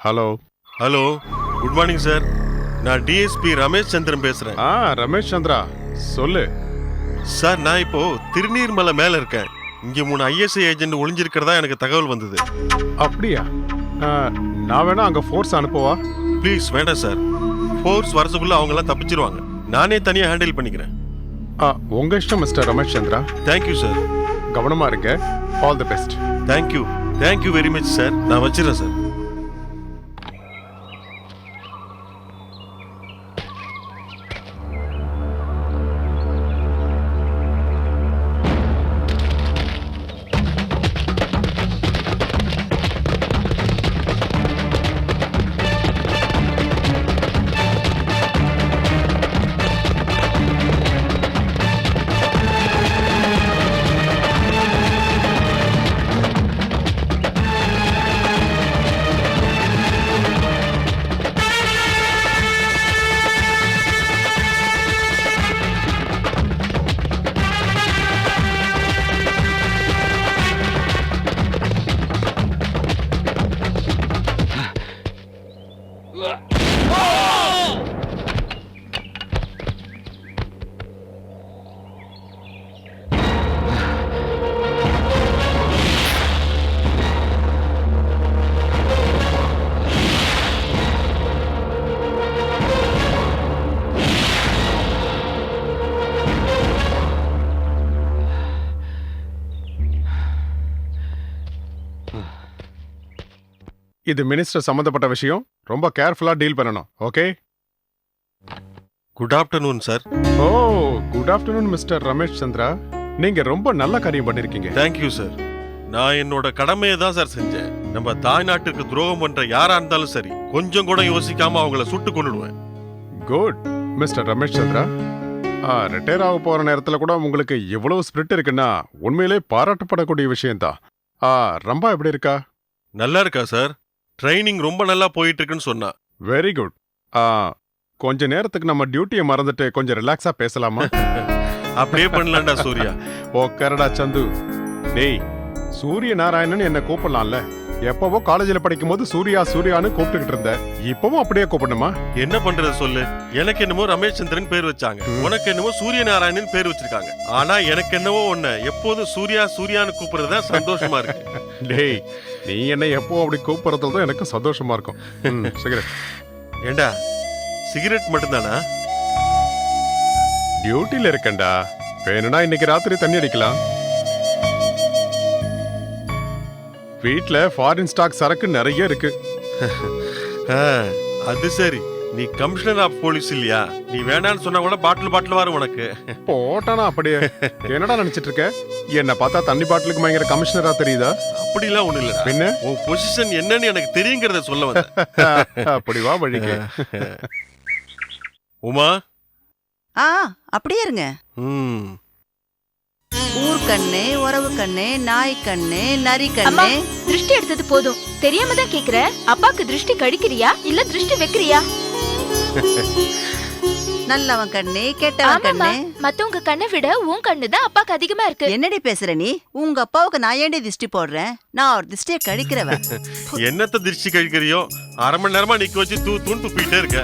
Hello. Hello, good morning sir. நான் DSP Ramesh சந்திரன் பேசுறேன். ரமேஷ் சந்திரா, சொல்லு. சார், நான் இப்போ திருநீர்மலை மேல இருக்கேன். இங்க 3 ஐஎஸ்ஐ ஏஜென்ட் ஒளிஞ்சிருக்கிறதா எனக்கு தகவல் வந்தது. அப்படியா? நான் வேணா அங்க ஃபோர்ஸ் அனுப்பவா? ப்ளீஸ் வேண்டாம் சார். ஃபோர்ஸ் வரதுக்குள்ள அவங்க எல்லாம் தப்பிச்சிருவாங்க. நானே தனியா ஹேண்டில் பண்ணிக்கிறேன். உங்க இஷ்டம் mister Ramesh Chandra. Thank you sir. கவனமா இருங்க. All the best. Thank you very much sir. நான் வச்சிடறேன் சார். இது மினிஸ்டர் சம்பந்தப்பட்ட விஷயம். ரொம்ப கேர்ஃபுல்லா டீல் பண்ணணும். Okay? Good afternoon sir. Oh, good afternoon mister Ramesh Chandra. நீங்க ரொம்ப நல்ல காரியம் பண்ணிருக்கீங்க. Thank you sir. நான் என்னோட கடமையை தான் சார் செஞ்சேன். நம்ம தாய்நாட்டுக்கு துரோகம் பண்ற யாரா இருந்தாலும் சரி, கொஞ்சம் கூட யோசிக்காம அவங்கள சுட்டு கொன்னுடுவேன். Good mister Ramesh Chandra. Retire ஆக போற நேரத்துல கூட உங்களுக்கு இவ்வளவு ஸ்பிரிட் இருக்குன்னா உண்மையிலே பாராட்டப்படக்கூடிய விஷயம்தான். ரம்பா எப்படி இருக்கா? நல்லா இருக்கா சார்? ட்ரைனிங் ரொம்ப நல்லா போயிட்டு இருக்குன்னு சொன்னா. Very good. கொஞ்ச நேரத்துக்கு நம்ம டியூட்டியை மறந்துட்டு கொஞ்சம் ரிலாக்ஸா பேசலாமா? அப்படியே பண்ணலாம்டா சூர்யா. கரடா சந்து. டேய், சூரிய நாராயணன் என்ன கூப்பிடலாம்ல? எப்பவோ காலேஜில் படிக்கும் போது சூர்யான்னு கூப்பிட்டுக்கிட்டு இருந்த. இப்பவும் அப்படியே கூப்பிடணுமா? என்ன பண்றது சொல்லு. எனக்கு என்னமோ ரமேஷ் சந்திரன் பேர் வச்சாங்க, உனக்கு என்னமோ சூரிய நாராயணன் பேர் வச்சிருக்காங்க. ஆனா எனக்கு என்னவோ ஒண்ணு எப்போதும் சூர்யான்னு கூப்பிடுறதுதான் சந்தோஷமா இருக்கு. டேய், நீ என்ன எப்போ அப்படி கூப்பிடுறதுல தான் எனக்கு சந்தோஷமா இருக்கும். சிகரெட் ஏண்டா? சிகரெட் மட்டும்தானா? டியூட்டில இருக்கேன்டா. வேணும்னா இன்னைக்கு ராத்திரி தண்ணி அடிக்கலாம். வீட்ல ஃபாரின் ஸ்டாக் சரக்கு நிறைய இருக்கு. அது சரி. நீ கமிஷனர் ஆஃப் போலீஸ் இல்லையா? நீ வேணான்னு சொன்னா கூட பாட்டில் வரும் உனக்கு. போட்டானா அப்படியே. என்னடா நினைச்சிட்டு இருக்க? என்ன பார்த்தா தண்ணி பாட்டிலுக்கு பயங்கர கமிஷனரா தெரியுதா? அப்படிலாம் ஒண்ணு இல்ல. பின்ன உன் பொசிஷன் என்னன்னு எனக்கு தெரியுங்கிறத சொல்ல வந்தேன். அப்படி வா வழிக்கு. உமா, அப்படியே இருங்க. ஊர்க்கண்ணே, உறவு கண்ணே, நாய் கண்ணே, நரி கண்ணே. திருஷ்டி எடுத்தது போதும். தெரியாம தான் கேக்குற. அப்பாக்கு திருஷ்டி கடிக்கிறியா இல்ல திருஷ்டி வைக்கிறியா? நல்லவன் கண்ணே, கெட்டவன் கண்ணே. மத்தவங்க கண்ணை விட உன் கண்ணு தான் அப்பாக்கு அதிகமா இருக்கு. என்னடி பேசுற நீ? உங்க அப்பாவுக்கு நான் ஏண்டி திருஷ்டி போடுறேன்? நான் ஒரு திருஷ்டியை கழிக்கிறவன். என்னத்த திருஷ்டி கழிக்கிறியோ? 1/2 மணி நேரமா நிக்க வச்சு தூண் துப்பிட்டே இருக்க.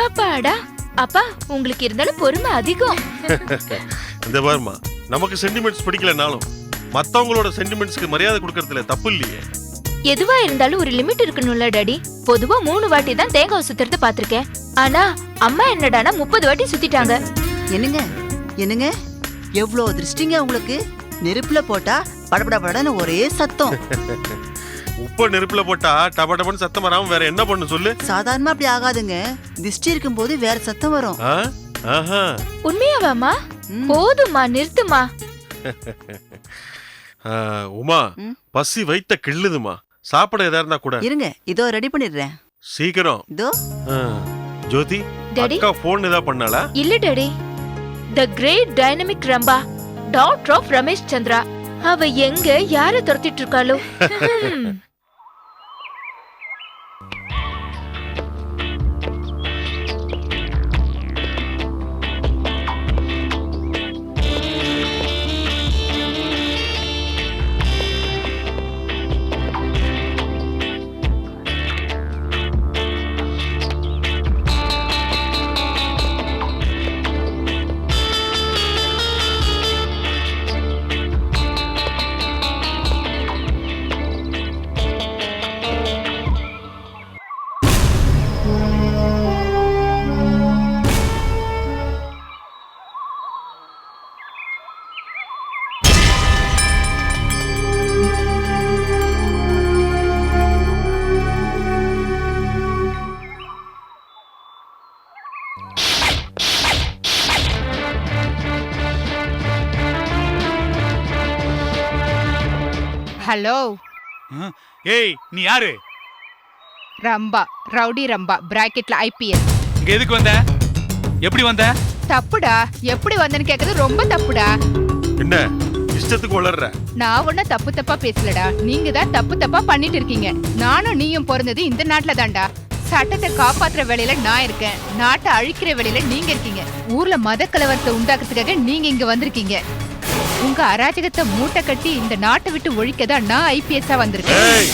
அப்பாடா, அப்பா உங்களுக்கு இருந்தாலும் பொறுமை அதிகம். இந்த பாருமா, நமக்கு சென்டிமெண்ட்ஸ் பிடிக்கலனாலும் மத்தவங்களோட சென்டிமெண்ட்ஸ்க்கு மரியாதை கொடுக்கறதுல தப்பு இல்லையே. எதுவா இருந்தாலும் ஒரு லிமிட் இருக்கணும்ல டாடி. பொதுவா 3 வாட்டி தான் தேங்காய் சுத்துறது பாத்திருக்கேன். ஆனா அம்மா என்னடானா 30 வாட்டி சுத்திட்டாங்க. என்னங்க எவ்வளவு திருஷ்டிங்க உங்களுக்கு? நெருப்புல போட்டா படபடன்னு ஒரே சத்தம். உப்ப நெருப்புல போட்டா டபடபன்னு சத்தம் வராம வேற என்ன பண்ணு சொல்லு. சாதாரணமா அப்படி ஆகாதுங்க. திருஷ்டி இருக்கும் போது வேற சத்தம் வரும். உண்மையாவாமா? போதுமா, நிறுத்துமா. உமா, பசி வைத்த கிள்ளுதுமா. சாப்பிட எதா இருந்தா கூட இருங்க, இதோ ரெடி பண்ணிடுறேன். சீக்கிரம். இதோ. ஜோதி, அக்கா போன் ஏதா பண்ணாளா? இல்ல daddy. The great dynamic Rambha, doctor of Ramesh Chandra. அவ எங்க யார துரத்திட்டு இருக்காளோ? ஹலோ, ஏய் நீ யாரு? ரம்பா, ரவுடி ரம்பா, பிராக்கெட்ல ஐபிஎஸ். இங்க எதுக்கு வந்த? எப்படி வந்த? தப்புடா, எப்படி வந்தேன்னு கேக்குறது ரொம்ப தப்புடா. என்ன இஷ்டத்துக்கு வளர்ற? நான் ஒன்னும் தப்பு தப்பா பேசலடா, நீங்க தான் தப்பு தப்பா பண்ணிட்டு இருக்கீங்க. நானும் நீயும் பிறந்தது இந்த நாட்டுல தான்டா. சட்டத்தை காப்பாத்துற வேலையில நான் இருக்கேன், நாட்டை அழிக்கிற வேலையில நீங்க இருக்கீங்க. ஊர்ல மத கலவரத்தை உண்டாக்குறதுக்காக நீங்க இங்க வந்திருக்கீங்க. உங்க அராஜகத்தை மூட்டை கட்டி இந்த நாட்டை விட்டு ஒழிக்கதான் நான் ஐபிஎஸ்ஸா வந்திருக்கேன். ஏய்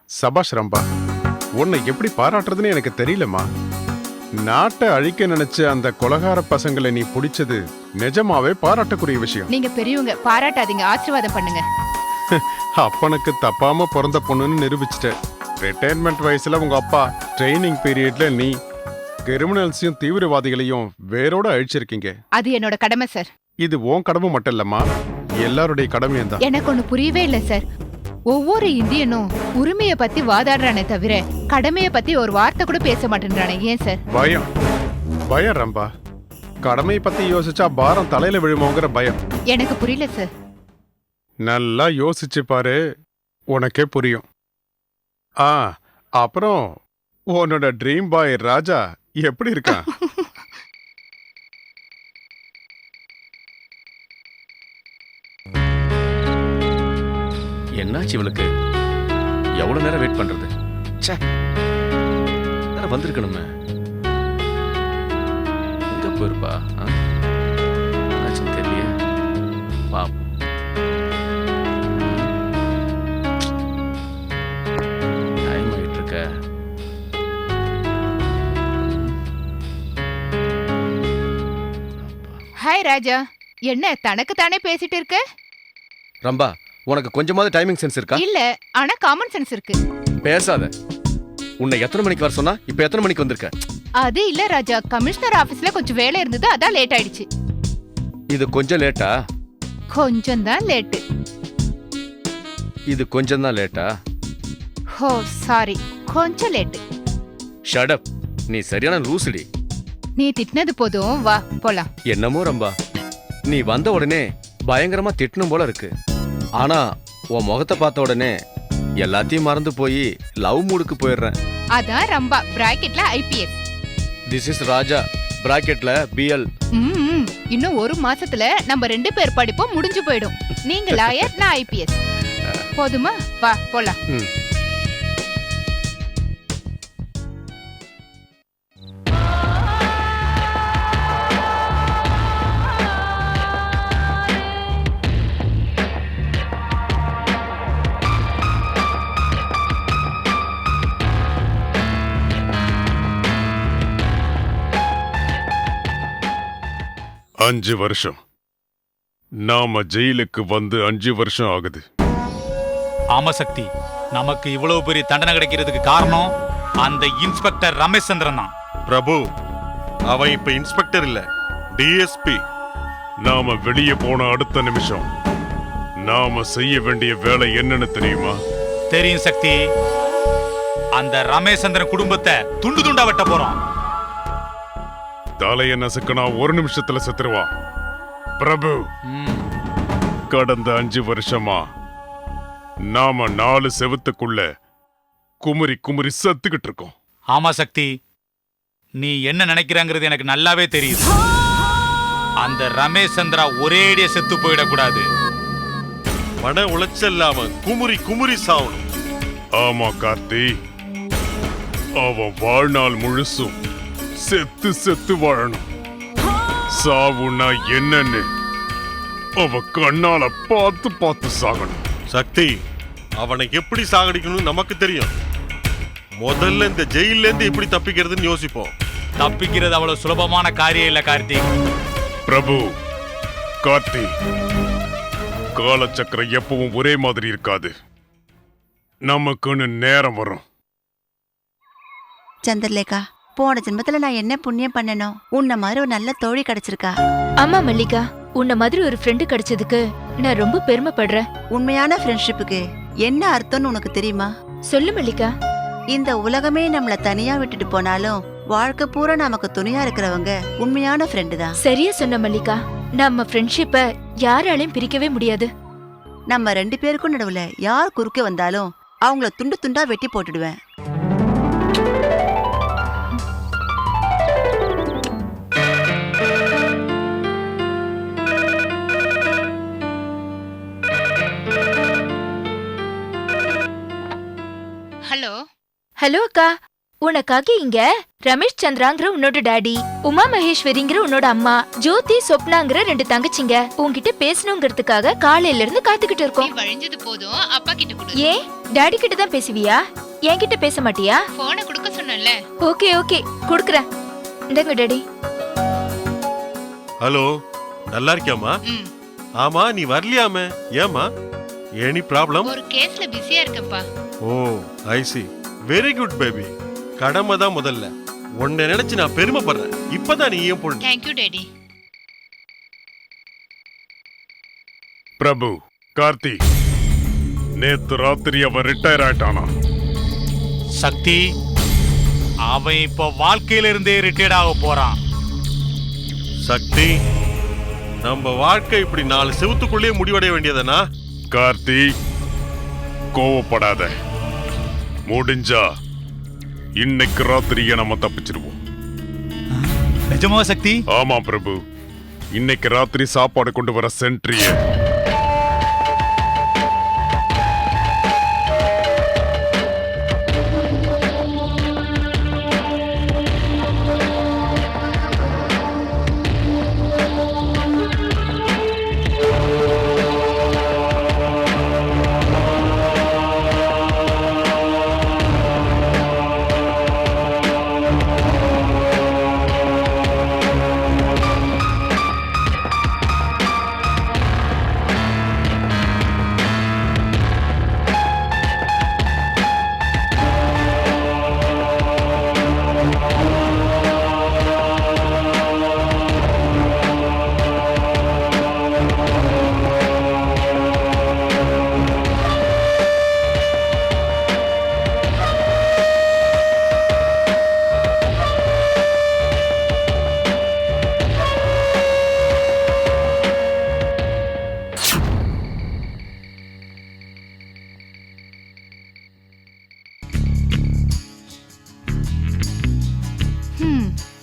சபாஷ் ரம்பா, உன்னை எப்படி பாராட்டுறதுன்னு எனக்கு தெரியலம்மா. நாட்டை அழிக்க நினைச்ச அந்த கொலகார பசங்களை நீ பிடிச்சது நிஜமாவே பாராட்டக்கூடிய விஷயம். நீங்க பெரியவங்க, பாராட்டாதீங்க, ஆசீர்வாதம் பண்ணுங்க. அப்பனுக்கு தப்பாம பிறந்த பொண்ணுன்னு நிரூபிச்சிட்ட. ரிட்டையர்மெண்ட் வயசுல உங்க அப்பா ட்ரைனிங் பீரியட்ல நீ கிரிமினல்ஸையும் தீவிரவாதிகளையும் வேரோட அழிச்சிருக்கீங்க. அது என்னோட கடமை சார். இது உன் கடமை மட்டும் இல்லம்மா, எல்லாருடைய கடமையும் தான். எனக்கு ஒண்ணு புரியவே இல்ல சார். ஒவ்வொரு இந்தியனும் உரிமைய பத்தி வாதாடுறானே தவிர கடமைய பத்தி ஒரு வார்த்தை கூட பேச மாட்டேன்றானே, ஏன் சார்? பயம் பயம் ரம்பா, கடமை பத்தி யோசிச்சா பாரம் தலையில விழுமோங்கிற பயம். எனக்கு புரியல சார். நல்லா யோசிச்சு பாரு, உனக்கே புரியும். அப்புறம் உன்னோட ட்ரீம் பாய் ராஜா எப்படி இருக்கான்? என்னாச்சு இவளுக்கு? எவ்வளவு நேரம் வெயிட் பண்றது? ச்சே, நேரம் வந்திருக்கணுமே. எங்க போயிருப்பா? என்னாச்சுன்னு தெரியலையே. பாப்போம். டைம் ஆகிட்டு இருக்க. ஹாய் ராஜா, என்ன தனக்கு தானே பேசிட்டு இருக்க? ரம்பா, உனக்கு கொஞ்சமாவது டைமிங் சென்ஸ் இருக்கா? இல்ல, ஆனா காமன் சென்ஸ் இருக்கு. பேசாத. உன்னை எத்தனை மணிக்கு வர சொன்னா இப்ப எத்தனை மணிக்கு வந்திருக்க? அது இல்ல ராஜா, கமிஷனர் ஆபீஸ்ல கொஞ்சம் வேலை இருந்தது, அதான் லேட் ஆயிடுச்சு. இது கொஞ்சம் லேட்டா? கொஞ்சம் தான் லேட்டு. இது கொஞ்சம் தான் லேட்டா? ஹோ சாரி, கொஞ்சம் லேட்டு. Shut up. நீ சரியான லூசுடி. நீ திட்டினது போதும், வா போலாம். என்னமோ ரம்பா, நீ வந்த உடனே பயங்கரமா திட்டணும் போல இருக்கு. ஆனா உன் முகத்தை பார்த்த உடனே எல்லாத்தையும் மறந்து போய் லவ் மூடுக்கு போயிடுறேன். அதான் ரம்பா, பிராக்கெட்ல ஐபிஎஸ். திஸ் இஸ் ராஜா, பிராக்கெட்ல பிஎல். இன்னும் ஒரு மாசத்துல நம்ம 2 பேர் படிப்பும் முடிஞ்சு போயிடும். நீங்க லாயர், நான் ஐபிஎஸ். போதுமா? வா போலாம். 5 வருஷம். நாம ஜெயிலுக்கு வந்து 5 வருஷம் ஆகுது. ஆமா சக்தி, நமக்கு இவ்வளவு பெரிய தண்டனை கிடைக்கிறதுக்கு காரணம் அந்த இன்ஸ்பெக்டர் ரமேஷ் சந்திரன் தான். பிரபு, அவன் இப்ப இன்ஸ்பெக்டர் இல்ல, டிஎஸ்பி. நாம வெளியே போன அடுத்த நிமிஷம் நாம செய்ய வேண்டிய வேலை என்னன்னு தெரியுமா? தெரியும் சக்தி. அந்த ரமேஷ் சந்திரன் குடும்பத்தை துண்டு துண்டா வெட்ட போறோம். தலைய நசுக்கனா 1 நிமிஷத்துல செத்துருவான். பிரபு, கடந்த 5 வருஷமா நாம 4 செவுத்துக்குள்ள குமுறி குமுறி செத்துக்கிட்டு இருக்கோம். ஆமா சக்தி, நீ என்ன நினைக்கிறாங்கிறது எனக்கு நல்லாவே தெரியுது. அந்த ரமேஷ் சந்திரா ஒரேடியா செத்து போயிடக்கூடாது. மன உளைச்சல் இல்லாம குமுறி குமுறி சாவணும். ஆமா கார்த்தி, அவன் வாழ்நாள் முழுசும் செத்து செத்து வாழணும். சாவுனா என்னன்னு அவ கண்ணால பார்த்து பார்த்து சாகணும். சக்தி, அவனை எப்படி சாகடிக்கணும்னு நமக்கு தெரியும். முதல்ல இந்த ஜெயில இருந்து எப்படி தப்பிக்கிறதுன்னு யோசிப்போம். தப்பிக்கிறது அவ்வளவு சுலபமான காரியம் இல்ல கார்த்திக். பிரபு, கார்த்தி, காலச்சக்கரம் எப்பவும் ஒரே மாதிரி இருக்காது. நமக்குன்னு நேரம் வரும். சந்திரலேகா, போன ஜென்மத்துல நான் என்ன புண்ணியம் பண்ணணும், உன்ன மாதிரி ஒரு நல்ல தோழி கிடைச்சிருக்கா. ஆமா மல்லிகா, உன்ன மாதிரி ஒரு ஃப்ரெண்டு கிடைச்சதுக்கு நான் ரொம்ப பெருமைப்படுறேன். உண்மையான ஃப்ரெண்ட்ஷிப்புக்கு என்ன அர்த்தம்னு உனக்கு தெரியுமா? சொல்லு மல்லிகா. இந்த உலகமே நம்மள தனியா விட்டுட்டு போனாலும் வாழ்க்கை பூரா நமக்கு துணையா இருக்கிறவங்க உண்மையான ஃப்ரெண்டு தான். சரியா சொன்ன மல்லிகா. நம்ம ஃப்ரெண்ட்ஷிப்ப யாராலையும் பிரிக்கவே முடியாது. நம்ம 2 பேருக்கும் நடுவுல யார் குறுக்க வந்தாலும் அவங்கள துண்டு துண்டா வெட்டி போட்டுடுவேன். ஹலோ ஹலோ அக்கா, உனக்காக இங்க ரமேஷ் சந்திராங்கிற உன்னோட டாடி, உமா மகேஸ்வரிங்கிற உன்னோட அம்மா, ஜோதி சொப்னாங்கிற 2 தங்கச்சிங்க உன்கிட்ட பேசணுங்கிறதுக்காக காலையில இருந்து காத்துக்கிட்டு இருக்கோம். வழிஞ்சது போதும், அப்பா கிட்ட கொடு. ஏன் டாடி கிட்ட தான் பேசுவியா? என்கிட்ட பேச மாட்டியா? போனை கொடுக்க சொன்னல. ஓகே ஓகே, குடுக்குறேன். இந்தங்க டாடி. ஹலோ, நல்லா இருக்கியாமா? ஆமா, நீ வரலையாமே, ஏமா? Any problem? ஒரு கேஸ்ல பிஸியா இருக்கேன்ப்பா. ஓ, ஐ சி. Very good baby. கடமை தான் முதல்ல. உன்னை நினைச்சு நான் பெருமைப்படுறேன். இப்பதான் நீ ஏன் பொண்ணு. Thank you daddy. Prabhu, Karthi, நேத்து ராத்திரி அவன் ரிட்டையர் ஆயிட்டானா? சக்தி, அவன் இப்ப வாழ்க்கையில இருந்தே ரிட்டையர்ட் ஆக போறான். சக்தி, நம்ம வாழ்க்கை இப்படி 4 செவுத்துக்குள்ளேயே முடிவடைய வேண்டியதுனா? கார்த்தி, கோவப்படாத. முடிஞ்சா இன்னைக்கு ராத்திரியே நம்ம தப்பிச்சிருவோம். நிஜமா சக்தி? ஆமா பிரபு, இன்னைக்கு ராத்திரி சாப்பாடு கொண்டு வர சென்ட்ரிய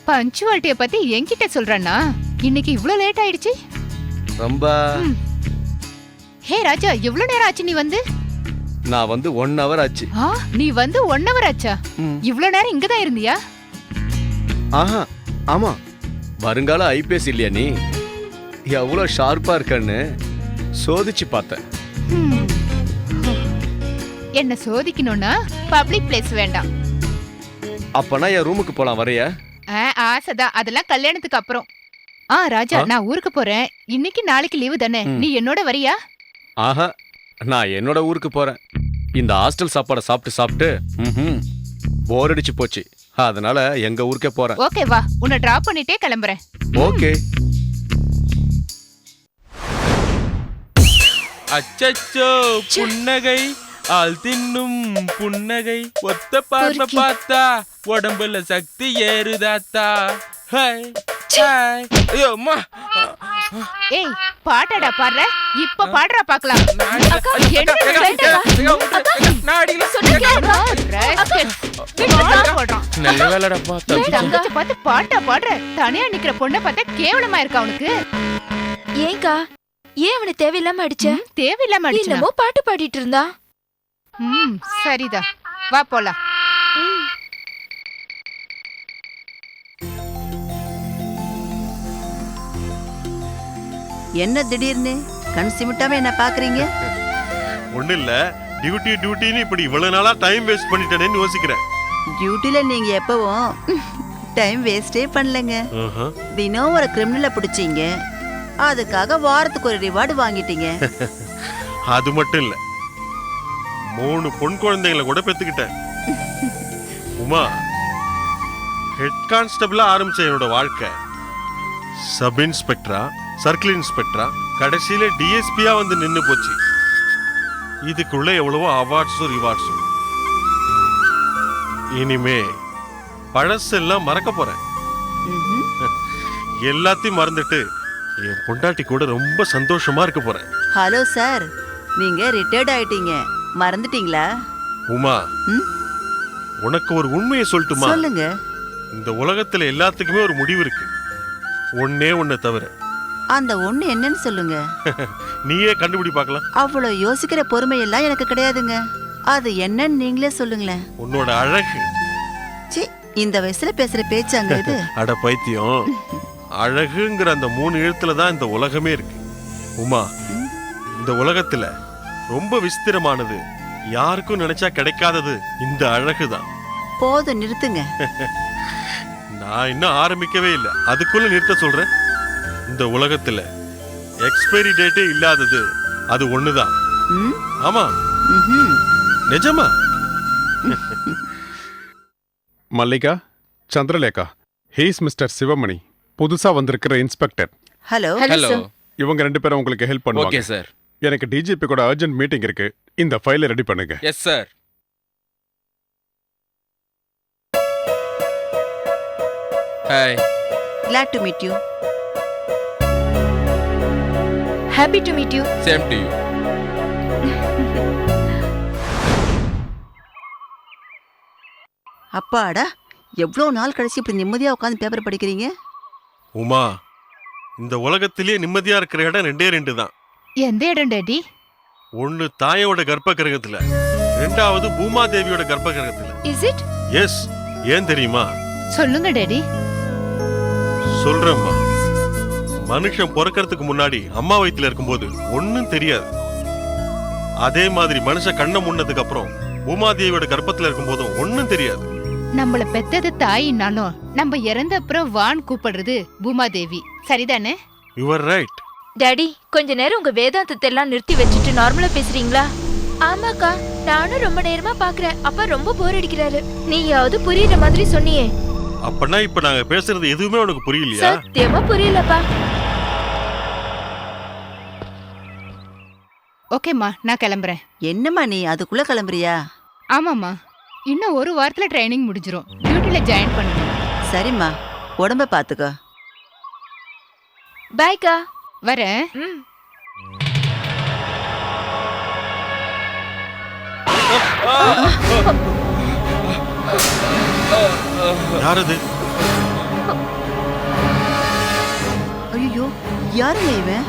பஞ்சுவாலிட்டிய பத்தி என்கிட்ட சொல்றேன்னா இன்னைக்கு இவ்ளோ லேட் ஆயிடுச்சு. ரொம்ப ஹே ராஜா, எவ்ளோ நேரம் ஆச்சு நீ வந்து? நான் வந்து 1 hour ஆச்சு. நீ வந்து 1 hour ஆச்சா? இவ்ளோ நேரம் இங்கதான் இருந்தியா? ஆஹா, ஆமா. வருங்கால ஐபிஎஸ் இல்லையா நீ? எவ்வளவு ஷார்ப்பா இருக்கன்னு சோதிச்சு பார்த்தேன். என்ன சோதிக்கணும்னா பப்ளிக் பிளேஸ் வேண்டாம். அப்பனா என் ரூமுக்கு போலாம், வரையா? ஆசைதான், அதெல்லாம் கல்யாணத்துக்கு அப்புறம். ராஜா, நான் ஊருக்கு போறேன். இன்னைக்கு நாளைக்கு லீவு தானே, நீ என்னோட வரியா? ஆஹா, நான் என்னோட ஊருக்கு போறேன். இந்த ஹாஸ்டல் சாப்பாடை சாப்பிட்டு சாப்பிட்டு போர் அடிச்சு போச்சு. அதனால எங்க ஊருக்கே போறேன். ஓகே வா, உன்னை டிராப் பண்ணிட்டே கிளம்புறேன். ஓகே. அச்சச்சோ, புன்னகை ஆள் தின்னும் புன்னகை, ஒத்த பார்வை பார்த்தா உடம்புல சக்தி ஏறுதாத்தா. Hi hi. ஐயோ அம்மா. ஏய், பாட்டடா பாடுற, இப்ப பாடுறா பாக்கலாம். நான் அடிக்கல. போடுறான். நல்ல வேலைடாப்பா தப்பிச்சேன். தங்கச்சி பார்த்து பாட்டா பாடுற, தனியா நிக்கிற பொண்ணை பார்த்தா கேவலமா இருக்கா உனக்கு? ஏன்க்கா ஏன் அவனை தேவையில்லாம அடிச்ச? தேவையில்லாம அடிச்சா? என்னமோ பாட்டு பாடிட்டு இருந்தா. சரிதான், வா போலாம். என்ன திடீர்னு கண் சிமிட்டாம என்ன பாக்குறீங்க? ஒண்ணு இல்ல, டியூட்டின்னு இப்படி இவ்வளவு நாளா டைம் வேஸ்ட் பண்ணிட்டேனேன்னு யோசிக்கிறேன். டியூட்டில நீங்க எப்பவும் டைம் வேஸ்டே பண்ணலங்க. தினம் ஒரு கிரிமினலை பிடிச்சீங்க, அதுக்காக வாரத்துக்கு ஒரு ரிவார்டு வாங்கிட்டீங்க. அது மட்டும் இல்ல, 3 பொன் குழந்தைகளை கூட பெத்துக்கிட்டேன். உமா, ஹெட் கான்ஸ்டபிளா ஆரம்பிச்ச என்னோட வாழ்க்கை சப் இன்ஸ்பெக்டரா, சர்க்கிள் இன்ஸ்பெக்டரா, கடைசியில டிஎஸ்பியா வந்து நின்னு போச்சு. இதுக்குள்ள எவ்வளவோ அவார்ட்ஸும் ரிவார்ட்ஸும். இனிமே பழசெல்லாம் மறக்க போறேன். எல்லாத்தையும் மறந்துட்டு என் பொண்டாட்டி கூட ரொம்ப சந்தோஷமா இருக்க போறேன். ஹலோ சார், நீங்க ரிட்டையர்ட் ஆயிட்டீங்க, மறந்துட்டீங்களா? உமா, ம்? உனக்கு ஒரு உண்மையை சொல்லட்டுமா? சொல்லுங்க. இந்த உலகத்துல எல்லாத்துக்குமே ஒரு முடிவு இருக்கு, ஒன்னே ஒன்ன தவிர. அந்த ஒண்ணு என்னன்னு சொல்லுங்க. நீயே கண்டுபிடி பார்க்கலாம். அவ்வளவு யோசிக்கிற பொறுமை எல்லாம் எனக்கு கிடையாதுங்க. அது என்னன்னு நீங்களே சொல்லுங்களேன். உன்னோட அழகு. சி, இந்த வயசுல பேசுற பேச்சாங்க இது. அட பைத்தியம், அழகுங்கிற அந்த 3 எழுத்துல தான் இந்த உலகமே இருக்கு. உமா, இந்த உலகத்துல ரொம்ப விஸ்திரமானது, யாருக்கும் நினைச்சா கிடைக்காதது இந்த அழகுதான். போதும், நிறுத்துங்க. நான் இன்னும் ஆரம்பிக்கவே இல்லை, அதுக்குள்ள நிறுத்த சொல்றேன். இந்த உலகத்துல எக்ஸ்பைரி டேட்டே இல்லாதது அது ஒண்ணுதான். ம்? ஆமா, ம்ஹும். நிஜமா. மல்லிகா, சந்திரலேகா, ஹீஸ் மிஸ்டர் சிவமணி, புதுசா வந்திருக்கிற இன்ஸ்பெக்டர். ஹலோ. ஹலோ. இவங்க 2 பேரும் உங்களுக்கு ஹெல்ப் ஓகே பண்ணுவாங்க. சார். எனக்கு டிஜிபி கூட அர்ஜென்ட் மீட்டிங் இருக்கு. இந்த ஃபைலை ரெடி பண்ணுங்க. Yes sir. Hi. Glad to meet you. Happy to meet you. Same to you. அப்பாடா, எவ்வளவு நாள் கழிச்சு இப்படி நிம்மதியா உட்காந்து பேப்பர் படிக்கிறீங்க? உமா, இந்த உலகத்திலேயே நிம்மதியா இருக்கிற இடம் 2 தான். எந்த இடம் டாடி? ஒன்னு தாயோட கர்ப்ப கிரகத்துல, 2வது பூமாதேவியோட கர்ப்ப கிரகத்துல. Is it? எஸ். ஏன் தெரியுமா? சொல்லுங்க டாடி. சொல்றேம்மா. மனுஷன் பிறக்கிறதுக்கு முன்னாடி அம்மா வயித்துல இருக்கும்போது ஒன்னும் தெரியாது. அதே மாதிரி மனுஷன் கண்ணை முன்னதுக்கு அப்புறம் பூமாதேவியோட கர்ப்பத்துல இருக்கும்போதும் ஒன்னும் தெரியாது. நம்மள பெத்தது தாயினாலும் நம்ம இறந்த அப்புறம் வான் கூப்பிடுறது பூமாதேவி, சரிதானே? You are right. டாடி, கொஞ்ச நேரம் உங்க வேதாந்தத்தை எல்லாம் நிறுத்தி வச்சுட்டு நார்மலா பேசுறீங்களா? ஆமாக்கா, நானும் ரொம்ப நேரமா பாக்குறேன். அப்பா ரொம்ப போர் அடிக்கிறாரு. நீயாவது புரியுற மாதிரி சொன்னியே. அப்பனா இப்ப நாங்க பேசுறது எதுவுமே உனக்கு புரியலையா? சத்தியமா புரியலப்பா. ஓகேம்மா, நான் கிளம்புறேன். என்னம்மா நீ அதுக்குள்ள கிளம்புறியா? ஆமாம்மா, இன்னும் 1 வாரத்துல ட்ரைனிங் முடிஞ்சிரும். டியூட்டில ஜாயின் பண்ணணும். சரிம்மா, உடம்ப பாத்துக்கோ. பாய்க்கா. வரேன். ம். யாரது? ஐயோ, யாருங்க இவன்?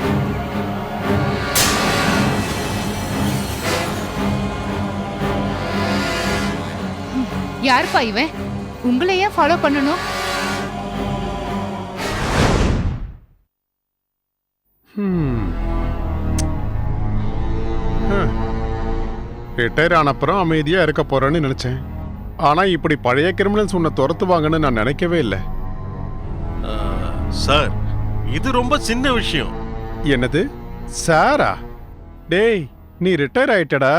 யாருப்பா இவன்? உங்களையே ஃபாலோ பண்ணணும்? ரிட்டையர் ஆன அப்புறம் அமைதியா இருக்க போறேன்னு நினைச்சேன். ஆனா இப்படி பழைய கிரிமினல்ஸ் உன்னை துரத்துவாங்கன்னு நான் நினைக்கவே இல்லை. சார், இது ரொம்ப சின்ன விஷயம். என்னது சாரா? டேய், நீ ரிட்டையர் ஆயிட்டடா.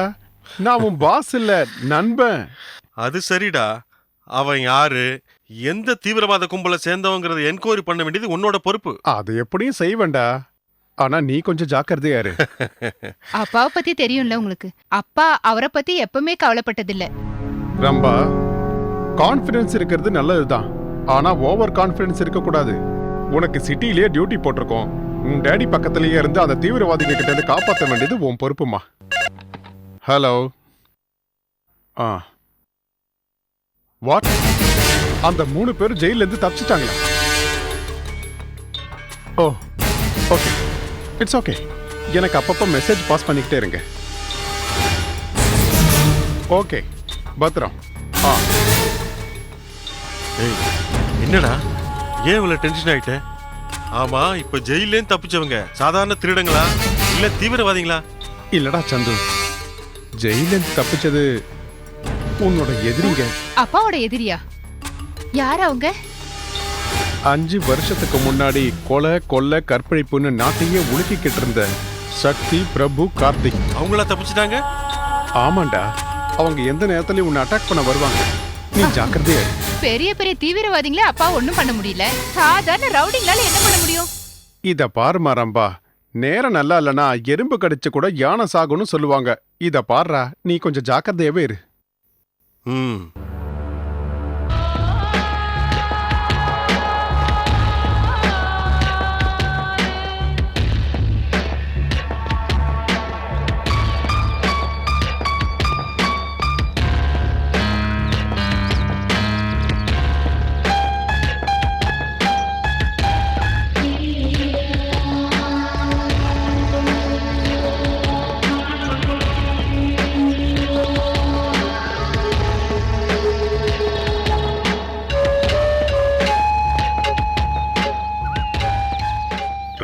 நான் உன் பாஸ் இல்ல, நண்பன். அது சரிடா. அவன் யாரு, எந்த தீவிரவாத கும்பலை சேர்ந்தவங்கிறத என்கொயரி பண்ண வேண்டியது உன்னோட பொறுப்பு. அது எப்படியும் செய்வேன்டா. ஆனா நீ கொஞ்சம் ஜாக்கிரதையா இரு. அப்பாவை பத்தி தெரியும்ல உங்களுக்கு. அப்பா அவரை பத்தி எப்பவுமே கவலைப்பட்டதில்ல. ரம்பா, கான்ஃபிடன்ஸ் இருக்கிறது நல்லதுதான். ஆனா ஓவர் கான்ஃபிடன்ஸ் இருக்க கூடாது. உனக்கு சிட்டிலேயே டியூட்டி போட்டிருக்கோம். உன் டேடி பக்கத்திலேயே இருந்து அந்த தீவிரவாதிகள் கிட்ட இருந்து காப்பாற்ற வேண்டியது உன் பொறுப்புமா. ஹலோ. வாட்? அந்த 3 பேரும் ஜெயில இருந்து தப்பிச்சிட்டாங்களா? ஓ ஓகே, இட்ஸ் ஓகே. எனக்கு அப்பப்போ மெசேஜ் பாஸ் பண்ணிக்கிட்டே இருங்க. ஓகே, பத்ரம். ஆ, ஏய் என்னடா ஏன் இவ்வளவு டென்ஷன் ஆயிட்ட? ஆமா, இப்ப ஜெயிலேருந்து தப்பிச்சவங்க சாதாரண திருடங்களா இல்ல தீவிரவாதிகளா? இல்லடா சந்து, ஜெயில இருந்து தப்பிச்சது உன்னோட எதிரிங்க. அப்பாவோட எதிரியா? யார் அவங்க? 5 வருஷத்துக்கு முன்னாடி கொலை கொள்ளை கற்பழிப்புன்னு நாட்டையே உலுக்கிக்கிட்டு இருந்த சக்தி, பிரபு, கார்த்திக். அவங்களா தப்பிச்சிட்டாங்க? ஆமாண்டா, அவங்க எந்த நேரத்துலயும் உன்னை அட்டாக் பண்ண வருவாங்க. நீ ஜாக்கிரதையா இரு. பெரிய பெரிய தீவிரவாதிகளே அப்பா ஒண்ணும் பண்ண முடியல. சாதாரண ரவுடிங்களால என்ன பண்ண முடியும்? இத பாருமா ரம்பா, நேரம் நல்லா இல்லனா எறும்பு கடிச்சு கூட யானை சாகும்னு சொல்லுவாங்க. இத பாருடா, நீ கொஞ்சம் ஜாக்கிரதையாவே இரு. ம்.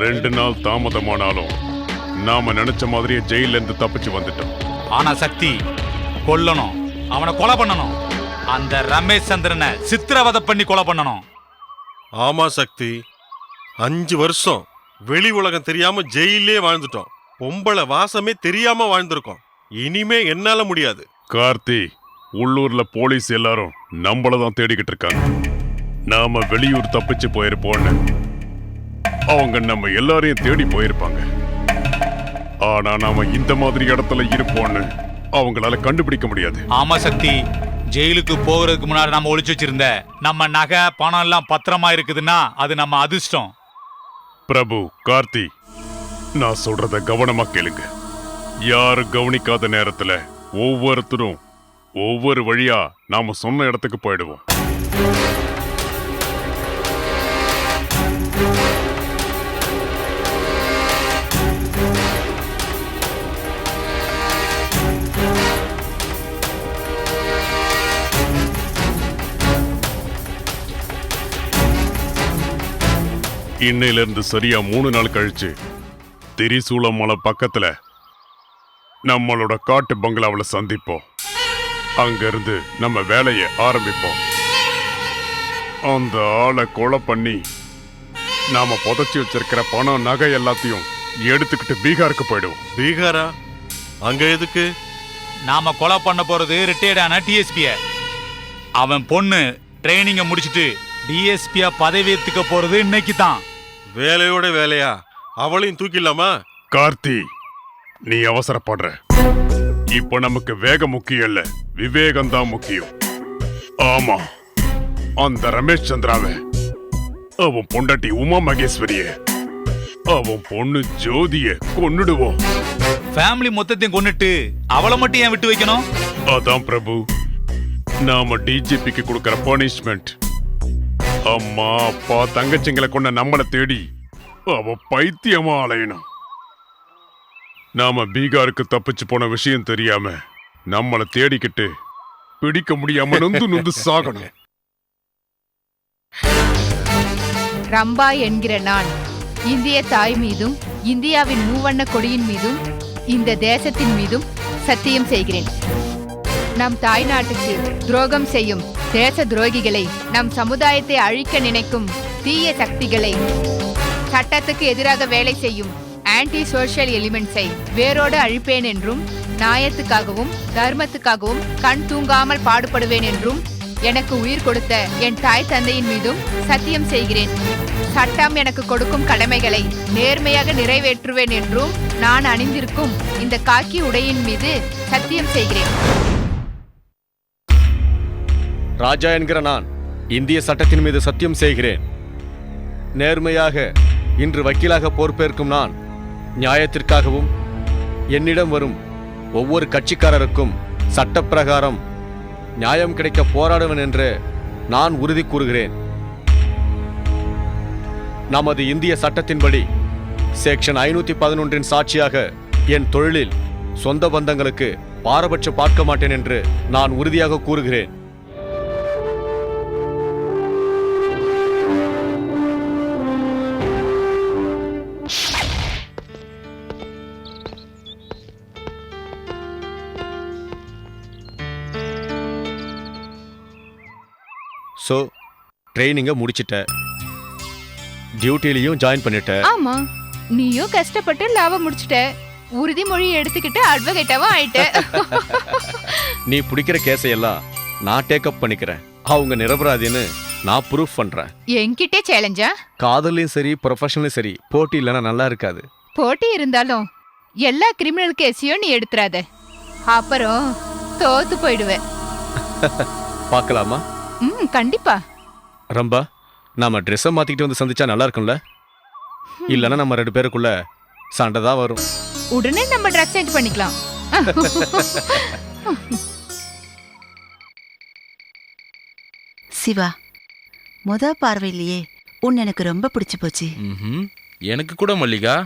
ரெண்டு நாள் தாமதமானாலும் நாம நினைச்ச மாதிரியே ஜெயில இருந்து தப்பிச்சு வந்துட்டோம். ஆனா சக்தி கொல்லணும், அவனை கொலை பண்ணணும். அந்த ரமேஷ் சந்திரனை சித்திரவதை பண்ணி கொலை பண்ணணும். ஆமா சக்தி, 5 வருஷம் வெளி உலகம் தெரியாம ஜெயிலே வாழ்ந்துட்டோம். பொம்பளை வாசமே தெரியாம வாழ்ந்திருக்கோம். இனிமே என்னால முடியாது. கார்த்தி, உள்ளூர்ல போலீஸ் எல்லாரும் நம்மளதான் தேடிக்கிட்டு இருக்காங்க. நாம வெளியூர் தப்பிச்சு போயிருப்போம்னு அவங்க நம்ம எல்லாரையும் தேடி போயிருப்பாங்க. ஆனா நாம இந்த மாதிரி இடத்துல இருப்போம்னு அவங்களால கண்டுபிடிக்க முடியாது. ஆமா சக்தி, ஜெயிலுக்கு போகிறதுக்கு முன்னாடி நம்ம ஒளிச்சு வச்சிருந்த நம்ம நகை பணம் எல்லாம் பத்திரமா இருக்குதுன்னா அது நம்ம அதிர்ஷ்டம். பிரபு, கார்த்தி, நான் சொல்றத கவனமா கேளுங்க. யாரும் கவனிக்காத நேரத்துல ஒவ்வொருத்தரும் ஒவ்வொரு வழியா நாம சொன்ன இடத்துக்கு போயிடுவோம். இன்னையில இருந்து சரியா 3 நாள் கழிச்சு திரிசூலம் மலை பக்கத்துல நம்மளோட காட்டு பங்களாவுல சந்திப்போம். அங்க இருந்து நம்ம வேலையை ஆரம்பிப்போம். அந்த ஆளை கொலை பண்ணி நாம புதைச்சி வச்சிருக்கிற பணம் நகை எல்லாத்தையும் எடுத்துக்கிட்டு பீகாருக்கு போயிடுவோம். பீகாரா? அங்க எதுக்கு? நாம கொலை பண்ண போறது ரிட்டையர்டான டிஎஸ்பிய. அவன் பொண்ணு ட்ரைனிங்க முடிச்சிட்டு டிஎஸ்பியா பதவி ஏத்துக்க போறது இன்னைக்கு தான். வேலையோட வேலையா? அவளையும் தூக்கிடலாமா? கார்த்தி, நீ அவசரப்படுற. இப்ப நமக்கு வேகம் முக்கியம் இல்ல, விவேகம் தான் முக்கியம். ஆமா, அந்த ரமேஷ் சந்திராவை, அவன் பொண்டாட்டி உமா மகேஸ்வரிய, அவன் பொண்ணு ஜோதிய கொன்னுடுவோம். ஃபேமிலி மொத்தத்தையும் கொன்னுட்டு அவளை மட்டும் ஏன் விட்டு வைக்கணும்? அதான் பிரபு, நாம டிஜிபிக்கு கொடுக்கற பனிஷ்மெண்ட். அம்மா, அப்பா, தங்கச்சிங்களை கொண்ட நம்மளை தேடி அவ பைத்தியமா அலையணும். நாம பீகாருக்கு தப்பிச்சு போன விஷயம் தெரியாம நம்மளை தேடிக்கிட்டு பிடிக்க முடியாம நொந்து சாகணும். ரம்பா என்கிற நான் இந்திய தாய் மீதும் இந்தியாவின் மூவண்ண கொடியின் மீதும் இந்த தேசத்தின் மீதும் சத்தியம் செய்கிறேன். நம் தாய் நாட்டுக்கு துரோகம் செய்யும் தேச துரோகிகளை, நம் சமுதாயத்தை அழிக்க நினைக்கும் தீய சக்திகளை, சட்டத்துக்கு எதிராக வேலை செய்யும் ஆன்டி சோஷியல் எலிமெண்ட்ஸை வேரோடு அழிப்பேன் என்றும், நியாயத்துக்காகவும் தர்மத்துக்காகவும் கண் தூங்காமல் பாடுபடுவேன் என்றும் எனக்கு உயிர் கொடுத்த என் தாய் தந்தையின் மீதும் சத்தியம் செய்கிறேன். சட்டம் எனக்கு கொடுக்கும் கடமைகளை நேர்மையாக நிறைவேற்றுவேன் என்றும் நான் அணிந்திருக்கும் இந்த காக்கி உடையின் மீது சத்தியம் செய்கிறேன். ராஜா என்கிற நான் இந்திய சட்டத்தின் மீது சத்தியம் செய்கிறேன். நேர்மையாக இன்று வக்கீலாக பொறுப்பேற்கும் நான் நியாயத்திற்காகவும் என்னிடம் வரும் ஒவ்வொரு கட்சிக்காரருக்கும் சட்டப்பிரகாரம் நியாயம் கிடைக்க போராடுவேன் என்று நான் உறுதி கூறுகிறேன். நமது இந்திய சட்டத்தின்படி செக்ஷன் 511 சாட்சியாக என் தொழிலில் சொந்த பந்தங்களுக்கு பாரபட்சம் பார்க்க மாட்டேன் என்று நான் உறுதியாக கூறுகிறேன். ஸோ ட்ரைனிங்கை முடிச்சிட்ட, டியூட்டிலையும் ஜாயின் பண்ணிட்ட. ஆமா, நீயும் கஷ்டப்பட்டு லாபம் முடிச்சிட்ட, உறுதிமொழி எடுத்துக்கிட்டு அட்வொகேட்டாவும் ஆயிட்ட. நீ பிடிக்கிற கேஸை எல்லாம் நான் டேக்கப் பண்ணிக்கிறேன். அவங்க நிரபராதின்னு நான் ப்ரூஃப் பண்றேன். என்கிட்ட சேலஞ்சா? காதலையும் சரி ப்ரொஃபஷனலும் சரி போட்டி இல்லைன்னா நல்லா இருக்காது. போட்டி இருந்தாலும் எல்லா கிரிமினல் கேஸையும் நீ எடுத்துறாத, அப்புறம் தோத்து போயிடுவ. பார்க்கலாமா? கண்டிப்பா. ரம்பா, நாம ட்ரெஸ்ஸை மாத்திக்கிட்டு வந்து சந்திச்சா நல்லா இருக்கும்ல? இல்லைன்னா நம்ம 2 பேருக்குள்ள சண்டை தான் வரும். உடனே நம்ம ட்ரெஸ் சேஞ்ச் பண்ணிக்கலாம். சிவா, பார்வையிலேயே உன்னை எனக்கு ரொம்ப பிடிச்சு போச்சு. எனக்கு கூட மல்லிகா,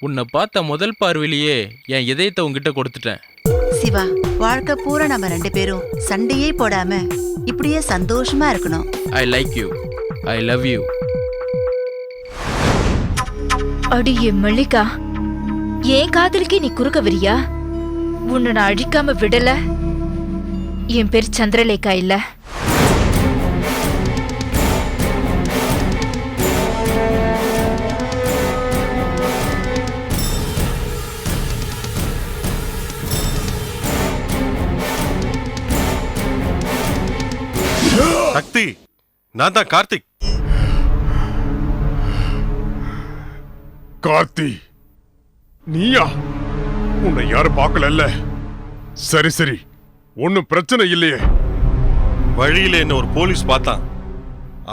உன்னை பார்த்த முதல் பார்வையிலேயே என் இதயத்தை உங்ககிட்ட கொடுத்துட்டேன். சிவா, வாழ்க்கை பூரா நம்ம 2 பேரும் சண்டையே போடாம இப்படியே சந்தோஷமா இருக்கணும். I like you, I love you. அடியே மல்லிகா, என் காதலுக்கு நீ குறுக்க வரியா? உன்னை நான் அழிக்காம விடல. என் பேர் சந்திரலேகா இல்ல. சக்தி, நான் தான் கார்த்திக். கார்த்தி, நீயா? உன்னை யாரும் பார்க்கல. சரி சரி, ஒன்னும் பிரச்சனை இல்லையே. வழியில என்ன ஒரு போலீஸ் பார்த்தான்,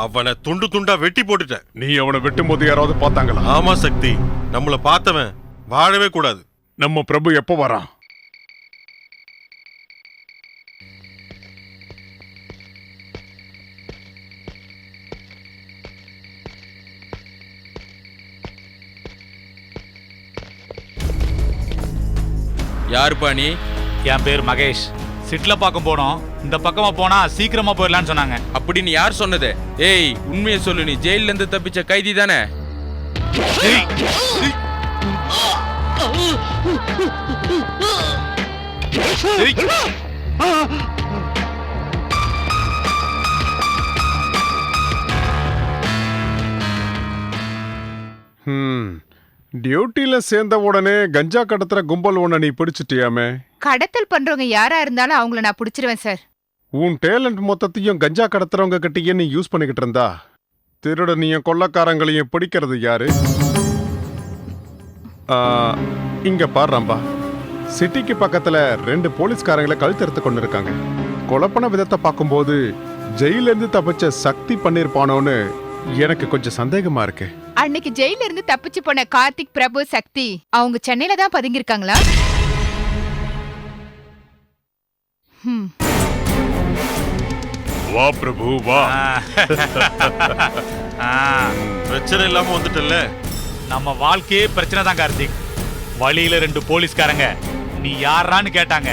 அவனை துண்டு துண்டா வெட்டி போட்டுட்டேன். நீ அவனை வெட்டும் போது யாராவது பார்த்தாங்களா? ஆமா சக்தி, நம்மள பார்த்தவன் வாழவே கூடாது. நம்ம பிரபு எப்போ வரான்? யாருப்பா நீ? என் பேர் மகேஷ். சிட்ல பார்க்க போனோம். இந்த பக்கமா போனா சீக்கிரமா போயிடலாம்னு சொன்னாங்க. அப்படின்னு யார் சொன்னது? ஏய், உண்மையை சொல்லு, நீ ஜெயில இருந்து தப்பிச்ச கைதி தானே? டியூட்டில சேர்ந்த உடனே கஞ்சா கடத்துற கும்பல் ஒண்ண நீ பிடிச்சிட்டியாமே. கடத்தல் பண்றவங்க யாரா இருந்தாலும் அவங்கள நான் பிடிச்சிருவேன் சார். உன் டேலண்ட் மொத்தத்தையும் கஞ்சா கடத்துறவங்க கிட்டயே நீ யூஸ் பண்ணிக்கிட்டு இருந்தா திருடனையும் கொள்ளக்காரங்களையும் பிடிக்கிறது யாரு? இங்க பாரும்பா, சிட்டிக்கு பக்கத்துல 2 போலீஸ்காரங்களை கழுத்தறுத்து கொண்டு இருக்காங்க. கொலைப்பன விதத்தை பார்க்கும்போது ஜெயில இருந்து தப்பிச்ச சக்தி பண்ணிருப்பானோன்னு எனக்கு கொஞ்சம் சந்தேகமா இருக்கு. அன்னைக்கு ஜெயில இருந்து தப்பிச்சு போன கார்த்திக், பிரபு, சக்தி அவங்க சென்னையில தான் பதுங்கி இருக்காங்களா? வா பிரபு வா. பிரச்சனை இல்லாம வந்துட்டல. நம்ம வாழ்க்கையே பிரச்சனை தான் கார்த்திக். வழியில 2 போலீஸ்காரங்க நீ யாரான்னு கேட்டாங்க.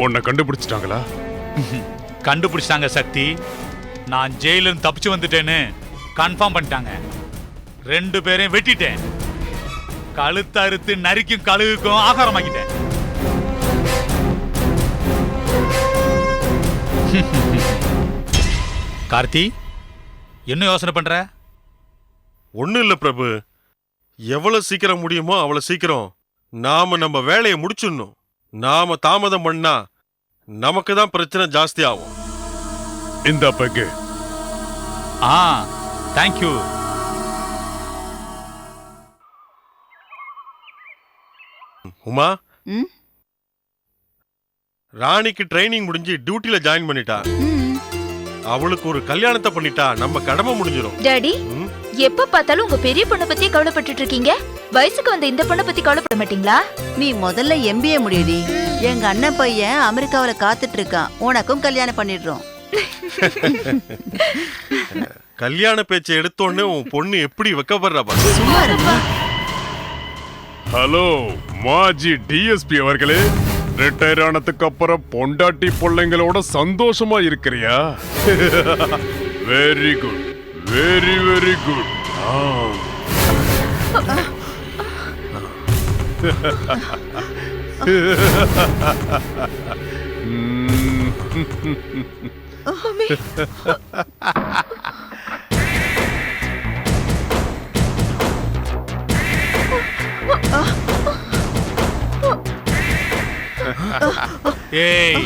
உன்னை கண்டுபிடிச்சிட்டாங்களா? கண்டுபிடிச்சிட்டாங்க சக்தி. நான் ஜெயில இருந்து தப்பிச்சு வந்துட்டேன்னு கன்ஃபார்ம் பண்ணிட்டாங்க. 2 பேரையும் வெட்டிட்டேன். கழுத்து அறுத்து நரிக்கும் கழுகுக்கும் ஆகாரமாக்கிட்டேன். கார்த்தி, என்ன யோசனை பண்ற? ஒண்ணும் இல்ல பிரபு, எவ்வளவு சீக்கிரம் முடியுமோ அவ்வளவு சீக்கிரம் நாம நம்ம வேலையை முடிச்சிடணும். நாம தாமதம் பண்ணா நமக்கு தான் பிரச்சனை ஜாஸ்தி ஆகும். இந்த பக்கு. தேங்க்யூ. உமா, ராணிக்கு ட்ரைனிங் முடிஞ்சு டியூட்டில ஜாயின் பண்ணிட்டா. அவளுக்கு ஒரு கல்யாணத்தை பண்ணிட்டா நம்ம கடமை முடிஞ்சிடும். டாடி ம்? எப்ப பார்த்தாலும் உங்க பெரிய பொண்ணை பத்தி கவலைப்பட்டுட்டு இருக்கீங்க. வயசுக்கு வந்த இந்த பொண்ணை பத்தி கவலைப்பட மாட்டீங்களா? நீ முதல்ல MBA முடியடி. எங்க அண்ணன் பையன் அமெரிக்காவுல காத்துட்டு இருக்கான். உனக்கும் கல்யாணம் பண்ணிடுறோம். கல்யாண பேச்சை எடுத்தோடனே உன் பொண்ணு எப்படி வைக்கப்படுறா பாரு. சும்மா இருப்பா. ஹலோ மாஜி டிஎஸ்பி அவர்களே, ரிட்டையர் ஆனதுக்கு அப்புறம் பொண்டாட்டி பிள்ளைங்களோட சந்தோஷமா இருக்கிறியா? Very good, very very good. ஏய்,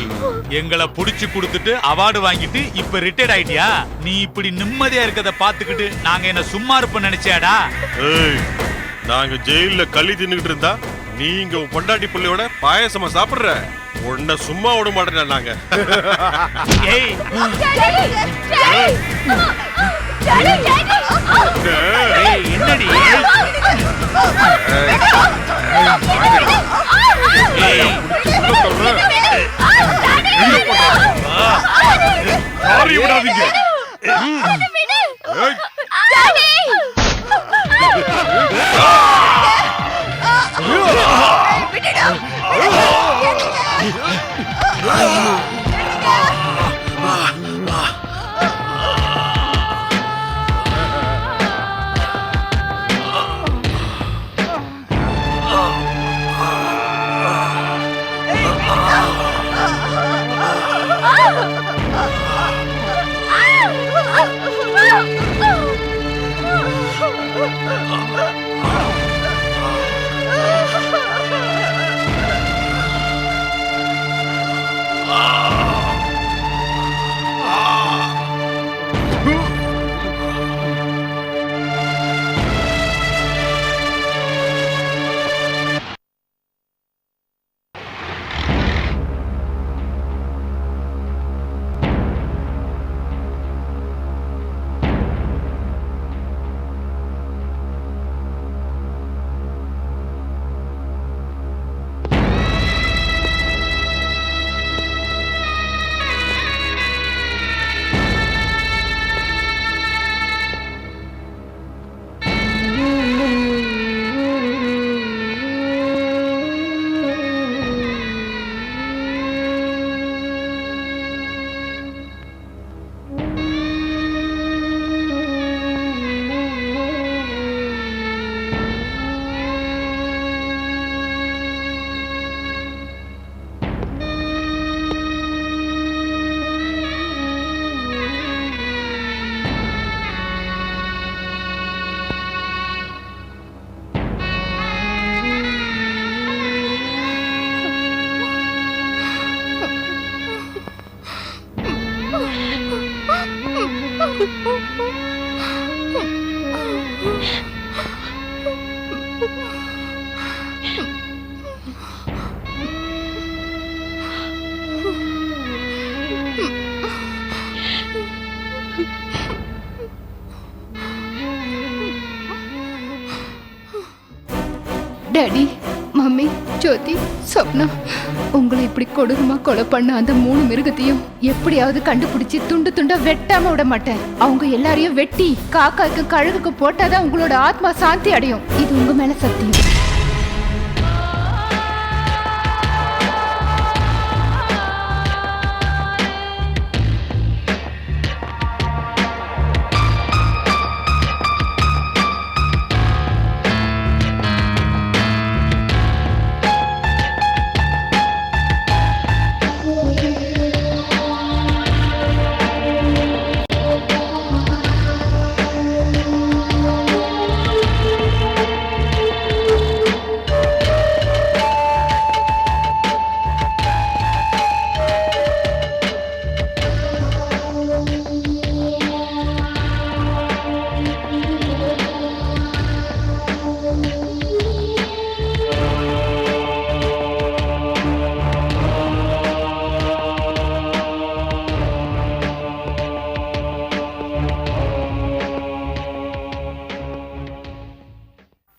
எங்களை புடிச்சு கொடுத்துட்டு அவார்டு வாங்கிட்டு இப்ப ரிட்டையர்ட் ஆயிட்டியா? நீ இப்படி நிம்மதியா இருக்கத பாத்துக்கிட்டு நாங்க என்ன சும்மா இருப்போம் நினைச்சியாடா? ஏய், நாங்க ஜெயில களி தின்னுட்டு இருந்தா நீங்க உன் பொண்டாட்டி பிள்ளையோட பாயசமா சாப்பிடுற. உன்னை சும்மா விட மாட்டேன் நாங்க. ஏய், ஏய், என்னடி? ஏய், யாரை விடாதீங்க. டாடி, மம்மி, ஜோதி, சொப்னா, உங்களை இப்படி கொடூரமா கொலை பண்ண அந்த 3 மிருகத்தையும் எப்படியாவது கண்டுபிடிச்சு துண்டு துண்டா வெட்டாம விட மாட்டேன். அவங்க எல்லாரையும் வெட்டி காக்காக்கு கழுகுக்கு போட்டாதான் உங்களோட ஆத்மா சாந்தி அடையும். இது உங்க மேல சத்தியம்.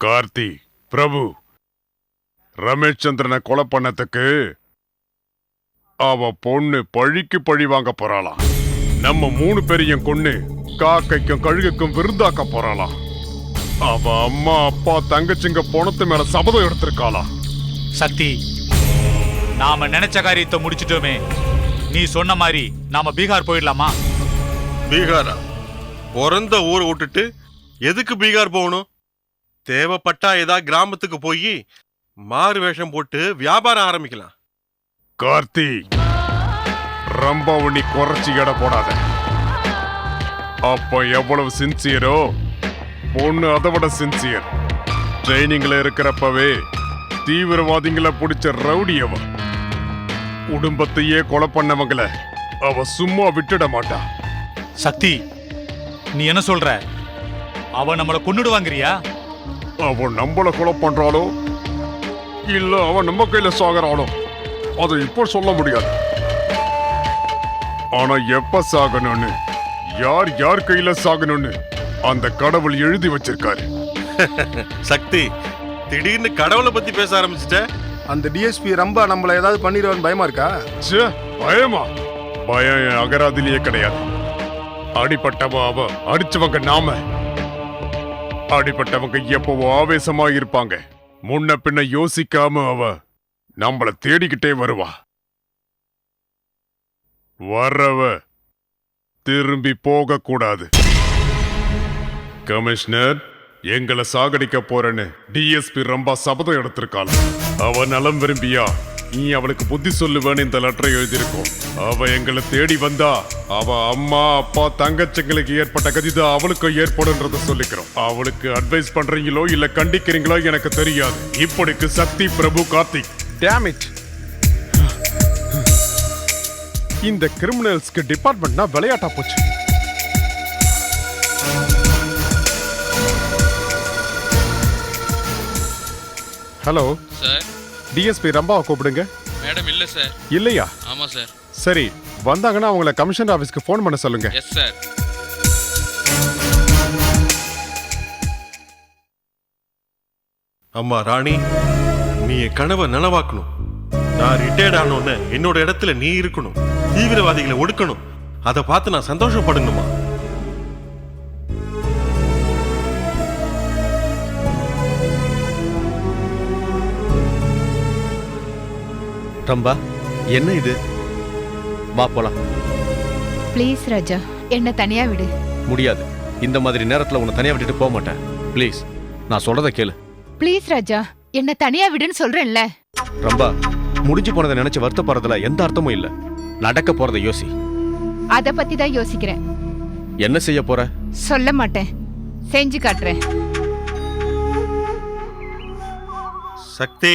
கார்த்தி, பிரபு, ரமேஷ் சந்திரனை கொலை பண்ணதுக்கு அவ பொண்ணு பழிக்கு பழி வாங்க போறாளாம். நம்ம 3 பேரையும் கொன்னு காக்கைக்கும் கழுகுக்கும் விருந்தாக்க போறாளாம். அவ அம்மா அப்பா தங்கச்சிங்க பொணத்து மேல சபதம் எடுத்திருக்காளா. சக்தி, நாம நினைச்ச காரியத்தை முடிச்சிட்டோமே. நீ சொன்ன மாதிரி நாம பீகார் போயிடலாமா? பீகாரா? பிறந்த ஊரை விட்டுட்டு எதுக்கு பீகார் போகணும்? தேவைப்பட்டா ஏதா கிராமத்துக்கு போய் மாறு வேஷம் போட்டு வியாபாரம் ஆரம்பிக்கலாம். கார்த்தி, ரொம்ப நீ குறைச்சி எடை போடாத. அப்ப எவ்வளவு சின்சியரோ பொண்ணு அதை விட சின்சியர். ட்ரைனிங்ல இருக்கிறப்பவே தீவிரவாதிகளை பிடிச்ச ரவுடி அவ. குடும்பத்தையே கொலை பண்ணவங்கள அவ சும்மா விட்டுட மாட்டா. சக்தி, நீ என்ன சொல்ற? அவ நம்மள கொன்னுடுவாங்கறியா? அவ நம்மள கொலை பண்றாளோ இல்ல அவ நம்ம கையில சாகறாளோ அதை இப்ப சொல்ல முடியாது. ஆனா எப்ப சாகணும்னு, யார் யார் கையில சாகணும்னு அந்த கடவுள் எழுதி வச்சிருக்காரு. சக்தி, திடீர்னு கடவுளை பத்தி பேச ஆரம்பிச்சிட்ட. அந்த டிஎஸ்பி ரொம்ப நம்மள ஏதாவது பண்ணிடுவான்னு பயமா இருக்கா? ச்சே, பயமா? பயம் என் அகராதிலேயே கிடையாது. அடிப்பட்டவ அவ, அடிச்சவங்க நாம. அடிப்பட்டவங்க எப்பவோ ஆவேசமா இருப்பாங்க. முன்ன பின்ன யோசிக்காம அவ நம்மள தேடிக்கிட்டே வருவா. வர்றவ திரும்பி போக கூடாது. கமிஷனர், எங்களை சாகடிக்க போறேன்னு டிஎஸ்பி ரொம்ப சபதம் எடுத்திருக்காள். அவ நலம் விரும்பியா நீ அவளுக்கு புத்தி சொல்லுவேன்னு இந்த லெட்டரை எழுதியிருக்கோம். அவ எங்களை தேடி வந்தா அவ அம்மா அப்பா தங்கச்சிங்களுக்கு ஏற்பட்ட கதிதான் அவளுக்கு ஏற்படும்ன்றத சொல்லிக்கிறோம். அவளுக்கு அட்வைஸ் பண்றீங்களோ இல்ல கண்டிக்கிறீங்களோ எனக்கு தெரியாது. இப்படிக்கு சக்தி, பிரபு, கார்த்திக். Damn it. இந்த கிரிமினல்ஸ்க்கு டிபார்ட்மெண்ட்னா விளையாட்டா போச்சு. Hello sir. டிஎஸ்பி ரம்பாவை கூப்பிடுங்க. மேடம் இல்ல சார். இல்லையா? ஆமா சார். சரி, வந்தாங்கன்னா அவங்கள கமிஷனர் ஆபீஸ்க்கு ஃபோன் பண்ண சொல்லுங்க. Yes sir. அம்மா ராணி, நீ என் கனவை நனவாக்கணும். நான் ரிட்டையர்ட் ஆனோன்னு என்னோட இடத்துல நீ இருக்கணும். தீவிரவாதிகளை ஒடுக்கணும். அதை பார்த்து நான் சந்தோஷப்படணுமா? ரம்பா, என்ன இது? வா போலாம். ப்ளீஸ் ராஜா, என்ன தனியா விடு. முடியாது. இந்த மாதிரி நேரத்துல உன்னை தனியா விட்டுட்டு போக மாட்டேன். ப்ளீஸ், நான் சொல்றத கேளு. ப்ளீஸ் ராஜா, என்ன தனியா விடுன்னு சொல்றேன்ல. ரம்பா, முடிஞ்சு போனதை நினைச்சு வருத்தப்படுறதுல எந்த அர்த்தமும் இல்ல. நடக்க போறதை யோசி. அத பத்தி தான் யோசிக்கிறேன். என்ன செய்ய போற? சொல்ல மாட்டேன், செஞ்சு காட்டுறேன். சக்தி,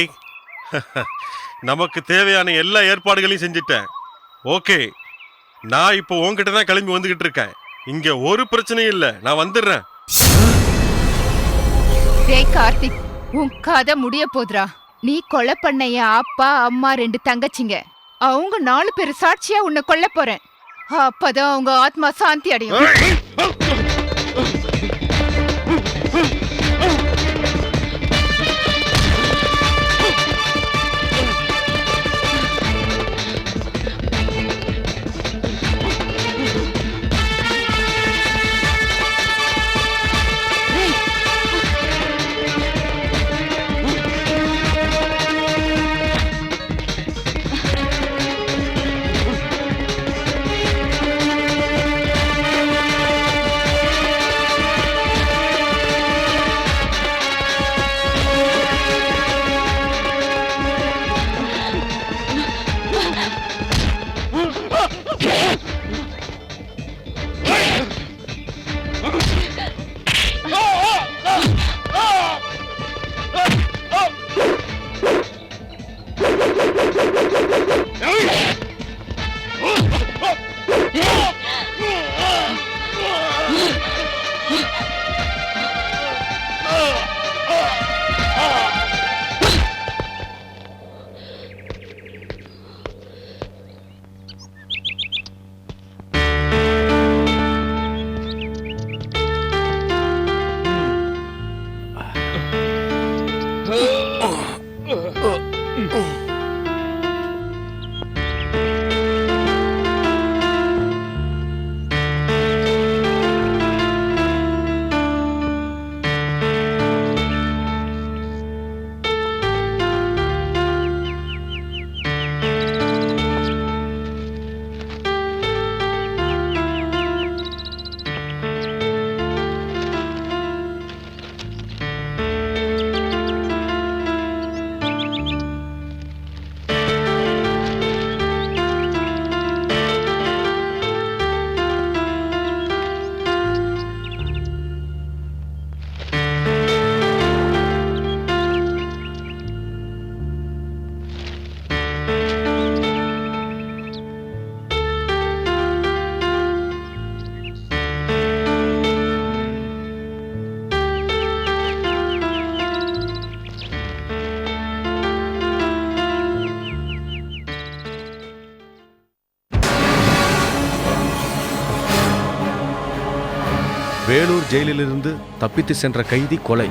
நமக்கு தேவையான எல்லா ஏற்பாடுகளையும் செஞ்சுட்டேன். ஓகே, நான் இப்போ உன்கிட்ட தான் கிளம்பி வந்துகிட்டு இருக்கேன். இங்க ஒரு பிரச்சனையும் இல்ல, நான் வந்துடுறேன். டேய் கார்த்திக், உன் கதை முடிய போதுரா. நீ கொலை பண்ண என் அப்பா அம்மா 2 தங்கச்சிங்க, அவங்க 4 பேர் சாட்சியா உன்னை கொல்ல போறேன். அப்பதான் அவங்க ஆத்மா சாந்தி அடையும். வேலூர் ஜெயிலிலிருந்து தப்பித்து சென்ற கைதி கொலை.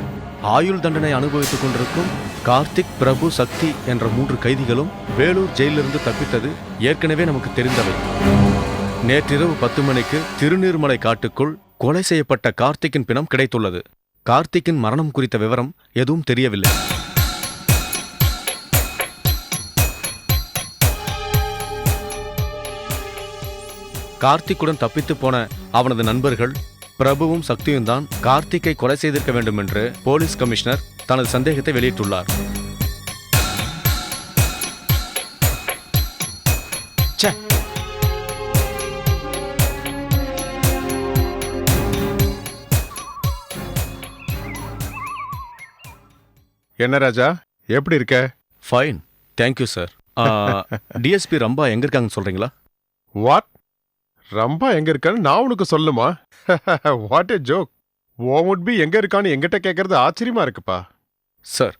ஆயுள் தண்டனை அனுபவித்துக் கொண்டிருக்கும் கார்த்திக், பிரபு, சக்தி என்ற 3 கைதிகளும் வேலூர் ஜெயிலிலிருந்து தப்பித்தது ஏற்கனவே நமக்கு தெரிந்தவை. நேற்றிரவு 10 மணிக்கு திருநீர்மலை காட்டுக்குள் கொலை செய்யப்பட்ட கார்த்திக்கின் பிணம் கிடைத்துள்ளது. கார்த்திக்கின் மரணம் குறித்த விவரம் எதுவும் தெரியவில்லை. கார்த்திக்குடன் தப்பித்து போன அவனது நண்பர்கள் பிரபுவும் சக்தியும் தான் கார்த்திக்கை கொலை செய்திருக்க வேண்டும் என்று போலீஸ் கமிஷனர் தனது சந்தேகத்தை வெளியிட்டுள்ளார். ச்சே, என்ன ராஜா, எப்படி இருக்க? Fine, thank you sir. DSP Rambha எங்க இருக்காங்கன்னு சொல்றீங்களா? வாட்? ரம்பா எங்க இருக்கான்னு நான் உனக்கு சொல்லுமா? What A joke. ஓமுட்பி எங்க இருக்கான்னு எங்கிட்ட கேட்கறது ஆச்சரியமா இருக்குப்பா. சார்,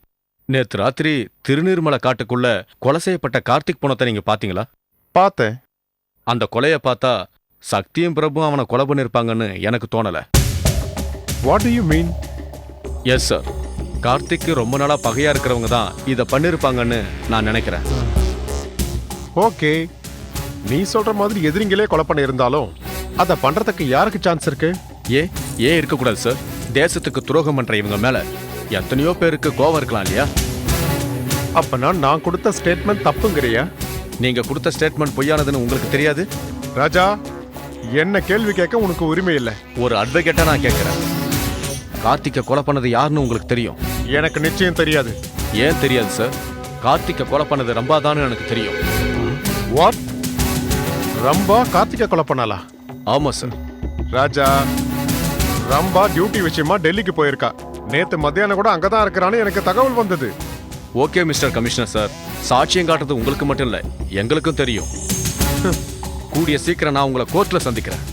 நேத்து ராத்திரி திருநீர்மலை காட்டுக்குள்ள கொலை செய்யப்பட்ட கார்த்திக் பணத்தை நீங்க பாத்தீங்களா? பார்த்தேன். அந்த கொலையை பார்த்தா சக்தியும் பிரபுவும் அவனை கொலை பண்ணிருப்பாங்கன்னு எனக்கு தோணல. What to you mean? Yes sir, கார்த்திக்கு ரொம்ப நாளா பகையா இருக்கிறவங்க தான் இதை பண்ணிருப்பாங்கன்னு நான் நினைக்கிறேன். ஓகே, நீ சொல்ற மாதிரி எதிரிங்களே கொலை பண்ணி இருந்தாலும் அதை பண்றதுக்கு யாருக்கு சான்ஸ் இருக்கு? ஏன் இருக்கக்கூடாது சார்? தேசத்துக்கு துரோகம் பண்ற இவங்க மேல எத்தனையோ பேருக்கு கோவம் இருக்கலாம் இல்லையா? அப்பனா நான் கொடுத்த ஸ்டேட்மெண்ட் தப்புங்கிறியா? நீங்க கொடுத்த ஸ்டேட்மெண்ட் பொய்யானதுன்னு உங்களுக்கு தெரியாது? ராஜா, என்ன கேள்வி கேட்க உனக்கு உரிமை இல்லை. ஒரு அட்வொகேட்டா நான் கேட்கிறேன். கார்த்திகை கொலை பண்ணது யாருன்னு உங்களுக்கு தெரியும்? எனக்கு நிச்சயம் தெரியாது. ஏன் தெரியாது சார்? கார்த்திகை கொலை பண்ணது ரம்பா தான் எனக்கு தெரியும். வாட்? ரம்பா கார்த்திகை கொலை பண்ணாளா? ஆமா சார். ராஜா, ரம்பா டியூட்டி விஷயமா டெல்லிக்கு போயிருக்கா. நேத்து மத்தியானம் கூட அங்கதான் இருக்கிறான்னு எனக்கு தகவல் வந்தது. ஓகே மிஸ்டர் கமிஷனர் சார், சாட்சியம் காட்டுறது உங்களுக்கு மட்டும் இல்ல, எங்களுக்கும் தெரியும். கூடிய சீக்கிரம் நான் உங்களை கோர்ட்ல சந்திக்கிறேன்.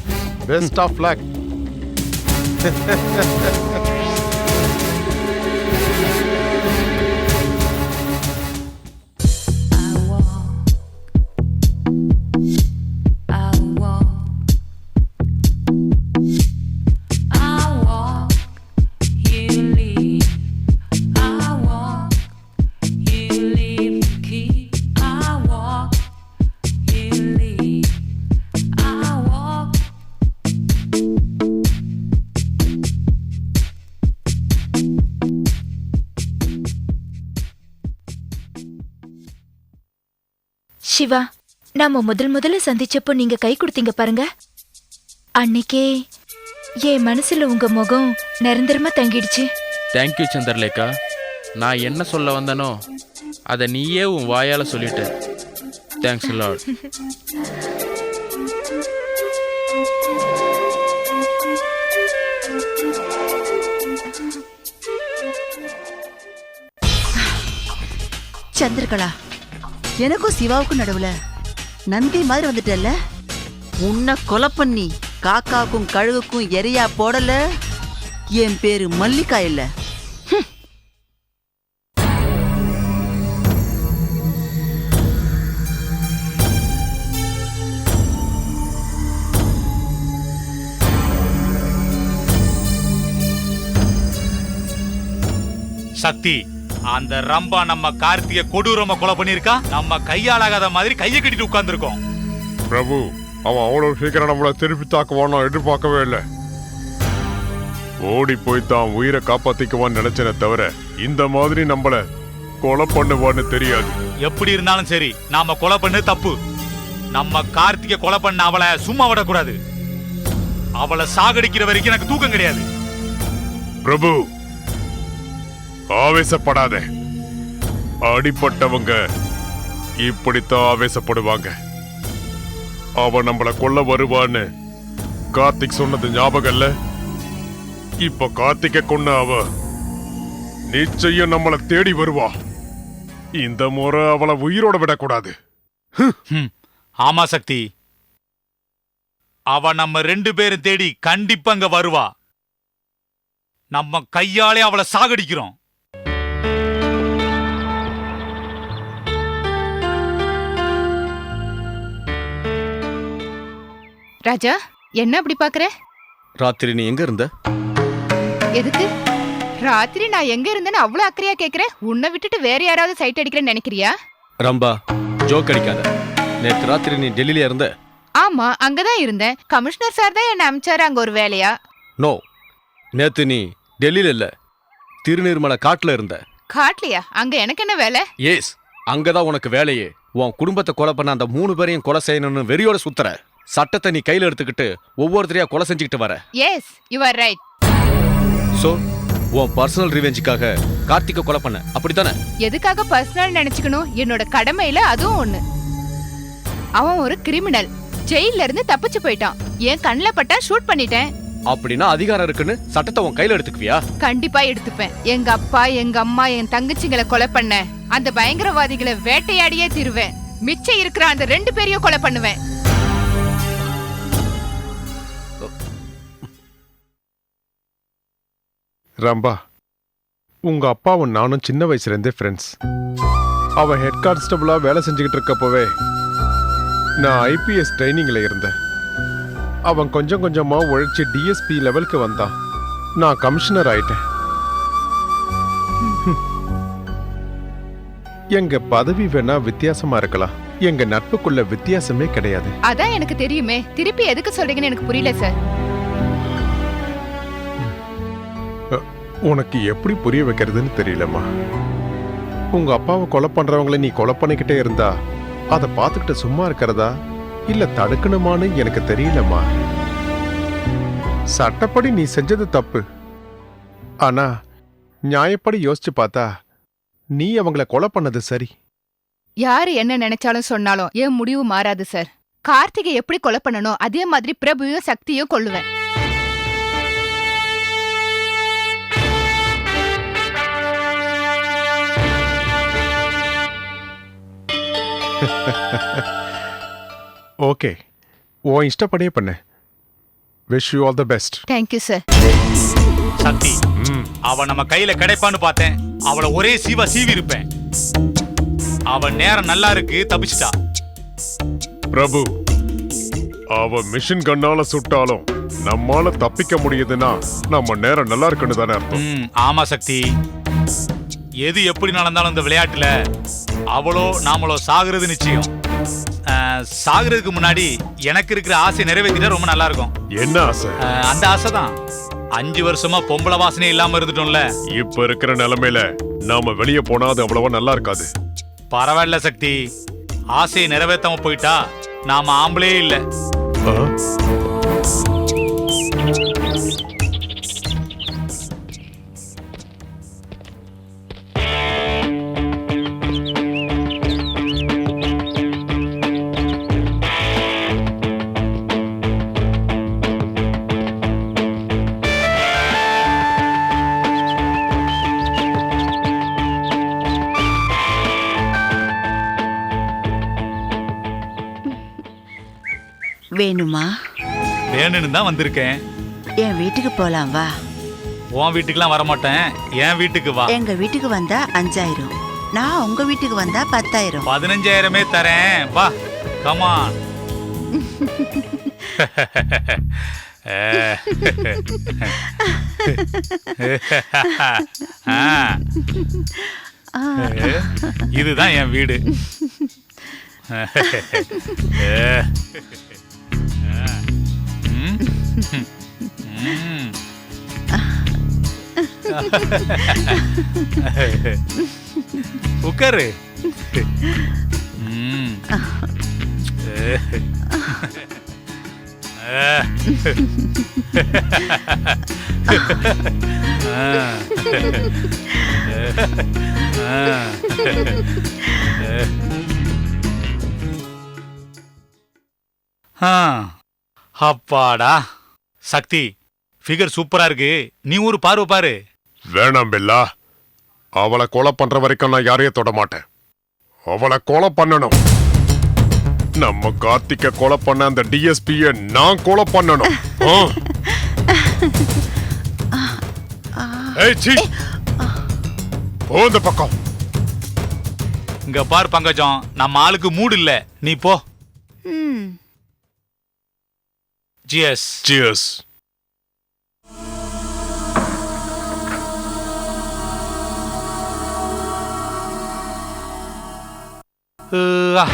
Best of luck. சிவா, நாம முதல்ல சந்திச்சப்போ நீங்க கை கொடுத்தீங்க பாருங்க, அன்னைக்கே என் மனசுல உங்க முகம் நிரந்தரமா தங்கிடுச்சு. தேங்க்யூ சந்திரலேகா. நான் என்ன சொல்ல வந்தனோ அதை நீயே உன் வாயால சொல்லிட்ட. Thanks Lord. சந்திரகலா, எனக்கும் சிவாவுக்கும் நடுவுல நந்தி மாதிரி வந்துட்டல்ல. உன்னை கொலை பண்ணி காக்காவுக்கும் கழுகுக்கும் எரியா போடல, என் பேரு மல்லிகா இல்ல. சக்தி, அந்த ரம்பா நம்ம கார்த்திகை கொடூரமா கொலை பண்ணிருக்கா. நம்ம கையாளாகாத மாதிரி கையை கட்டிட்டு உட்கார்ந்துருக்கோம். பிரபு, அவன் அவ்வளவு சீக்கிரம் நம்மள திருப்பி தாக்குவானோ எதிர்பார்க்கவே இல்லை. ஓடி போய் தான் உயிரை காப்பாத்திக்குவான்னு நினைச்சன தவிர இந்த மாதிரி நம்மள கொலை பண்ணுவான்னு தெரியாது. எப்படி இருந்தாலும் சரி, நாம கொலை பண்ணது தப்பு. நம்ம கார்த்திகை கொலை பண்ண அவளை சும்மா விடக்கூடாது. அவளை சாகடிக்கிற வரைக்கும் எனக்கு தூக்கம் கிடையாது. பிரபு, ஆவேசப்படாத. அடிப்பட்டவங்க இப்படித்தான் ஆவேசப்படுவாங்க. அவ நம்மள கொல்ல வருவான்னு கார்த்திக் சொன்னது ஞாபகம் இல்ல? இப்ப கார்த்திகை கொன்ன அவ நிச்சயம் நம்மள தேடி வருவா. இந்த முறை அவளை உயிரோட விடக்கூடாது. ஆமா சக்தி, அவ நம்ம 2 பேரும் தேடி கண்டிப்பா அங்க வருவா. நம்ம கையாலே அவளை சாகடிக்கிறோம். ராஜா, என்ன அப்படி பாக்குற? ராத்திரி நீ எங்க இருந்த? எதுக்கு ராத்திரி நான் எங்க இருந்தேன்னு அவ்வளவு அக்கறையா கேக்குறேன்? உன்னை விட்டுட்டு வேற யாராவது சைட் அடிக்கிறேன்னு நினைக்கிறியா? ரம்பா, ஜோக் அடிக்காத. நேற்று ராத்திரி நீ டெல்லியில இருந்த? ஆமா, அங்கதான் இருந்தேன். கமிஷனர் சார் தான் என்ன அனுப்பிச்சாரு அங்க ஒரு வேலையா. நோ, நேத்து நீ டெல்லியில இல்ல, திருநீர்மலை காட்டுல இருந்த. காட்லியா? அங்க எனக்கு என்ன வேலை? எஸ், அங்கதான் உனக்கு வேலையே. உன் குடும்பத்தை கொலை பண்ண அந்த 3 பேரையும் கொலை செய்யணும்னு வெறியோட சுத்துற. சட்டத்தை நீ கையில எடுத்துக்கிட்டு ஒவ்வொருத்தரையா கொலை செஞ்சுக்கிட்டு வர. Yes, you are right. So உன் பர்சனல் ரிவெஞ்சுக்காக கார்த்திகை கொலை பண்ண, அப்படித்தானே? எதுக்காக பர்சனல் நினைச்சுக்கணும்? என்னோட கடமையில அதுவும் ஒண்ணு. அவன் ஒரு கிரிமினல், ஜெயில இருந்து தப்பிச்சு போயிட்டான். என் கண்ணில் பட்டா ஷூட் பண்ணிட்டேன். அப்படின்னா அதிகாரம் இருக்குன்னு சட்டத்தை உன் கையில எடுத்துக்குவியா? கண்டிப்பா எடுத்துப்பேன். எங்க அப்பா, எங்க அம்மா, என் தங்கச்சிங்களை கொலை பண்ண அந்த பயங்கரவாதிகளை வேட்டையாடியே தீருவேன். மிச்சம் இருக்கிற அந்த 2 பேரையும் கொலை பண்ணுவேன். ரம்பா, உங்க அப்பாவும் நானும் சின்ன வயசுல இருந்தே ஃப்ரெண்ட்ஸ். அவன் ஹெட் கான்ஸ்டபிளா வேலை செஞ்சுக்கிட்டு இருக்கப்பவே நான் ஐபிஎஸ் ட்ரைனிங்ல இருந்தேன். அவன் கொஞ்சம் கொஞ்சமா உழைச்சி டிஎஸ்பி லெவலுக்கு வந்தான். நான் கமிஷனர் ஆயிட்டேன். எங்க பதவி வேணா வித்தியாசமா இருக்கலாம், எங்க நட்புக்குள்ள வித்தியாசமே கிடையாது. அதான் எனக்கு தெரியுமே. திருப்பி எதுக்கு சொல்றீங்கன்னு எனக்கு புரியல சார். உனக்கு எப்படி புரிய வைக்கிறதுன்னு தெரியலம்மா. உங்க அப்பாவை கொலை பண்றவங்களை நீ கொலை பண்ணிக்கிட்டே இருந்தா அதை பார்த்துக்கிட்டு சும்மா இருக்கிறதா இல்ல தடுக்கணுமான்னு எனக்கு தெரியலம்மா. சட்டப்படி நீ செஞ்சது தப்பு. ஆனா நியாயப்படி யோசிச்சு பார்த்தா நீ அவங்கள கொலை பண்ணது சரி. யாரு என்ன நினைச்சாலும் சொன்னாலும் என் முடிவு மாறாது சார். கார்த்திகை எப்படி கொலை பண்ணணும் அதே மாதிரி பிரபுவையும் சக்தியும் கொல்லுவேன். ஓகே, உன் இஷ்டப்படியே பண்ணு. Wish you all the best. Thank you sir. Sakthi, அவ நம்ம கையில கிடைப்பான்னு பார்த்தேன். அவளை ஒரே சீவி இருப்பேன். அவ நேரம் நல்லா இருக்கு, தப்பிச்சிட்டா. பிரபு, அவ மிஷின் கண்ணால சுட்டாலும் நம்மால தப்பிக்க முடியுதுன்னா நம்ம நேரம் நல்லா இருக்குன்னு தானே அர்த்தம். ஆமா சக்தி, எது எப்படி நடந்தாலும் இந்த விளையாட்டுல அவளோ நாமளோ சாகுறது நிச்சயம். சாகுறதுக்கு முன்னாடி எனக்கு இருக்கிற ஆசை நிறைவேற்றிட்டா ரொம்ப நல்லா இருக்கும். என்ன ஆசை? அந்த ஆசை தான். 5 வருஷமா பொம்பளை வாசனை இல்லாம இருந்துட்டோம்ல. இப்ப இருக்கிற நிலைமையில நாம வெளியே போனா அது அவ்வளவா நல்லா இருக்காது. பரவாயில்ல சக்தி, ஆசையை நிறைவேற்றாம போயிட்டா நாம ஆம்பளே இல்ல. வேணுமா? வேணும்னு தான் வந்திருக்கேன். என் வீட்டுக்கு போலாம் வா. உன் வீட்டுக்குலாம் வரமாட்டேன், என் வீட்டுக்கு வா. எங்க வீட்டுக்கு வந்தா 5000, நான் உங்க வீட்டுக்கு வந்தா 10000. 15,000 தரேன், வா. கமான். இதுதான் என் வீடு. உட்காரு. அப்பாடா சக்தி, ஃபிகர் சூப்பரா இருக்கு. நீ ஒரு பார்வை பாரு. வேணாம் பெல்லா, அவளை கொலை பண்ற வரைக்கும் நான் யாரையும் தொட மாட்டேன். அவளை கொலை பண்ணணும். நம்ம கார்த்திகை கொலை பண்ண அந்த டிஎஸ்பியை நான் கொலை பண்ணணும். இந்த பக்கம் இங்க பார் பங்கஜம், நம்ம ஆளுக்கு மூடு இல்ல, நீ போ. Cheers. Cheers. ஆ.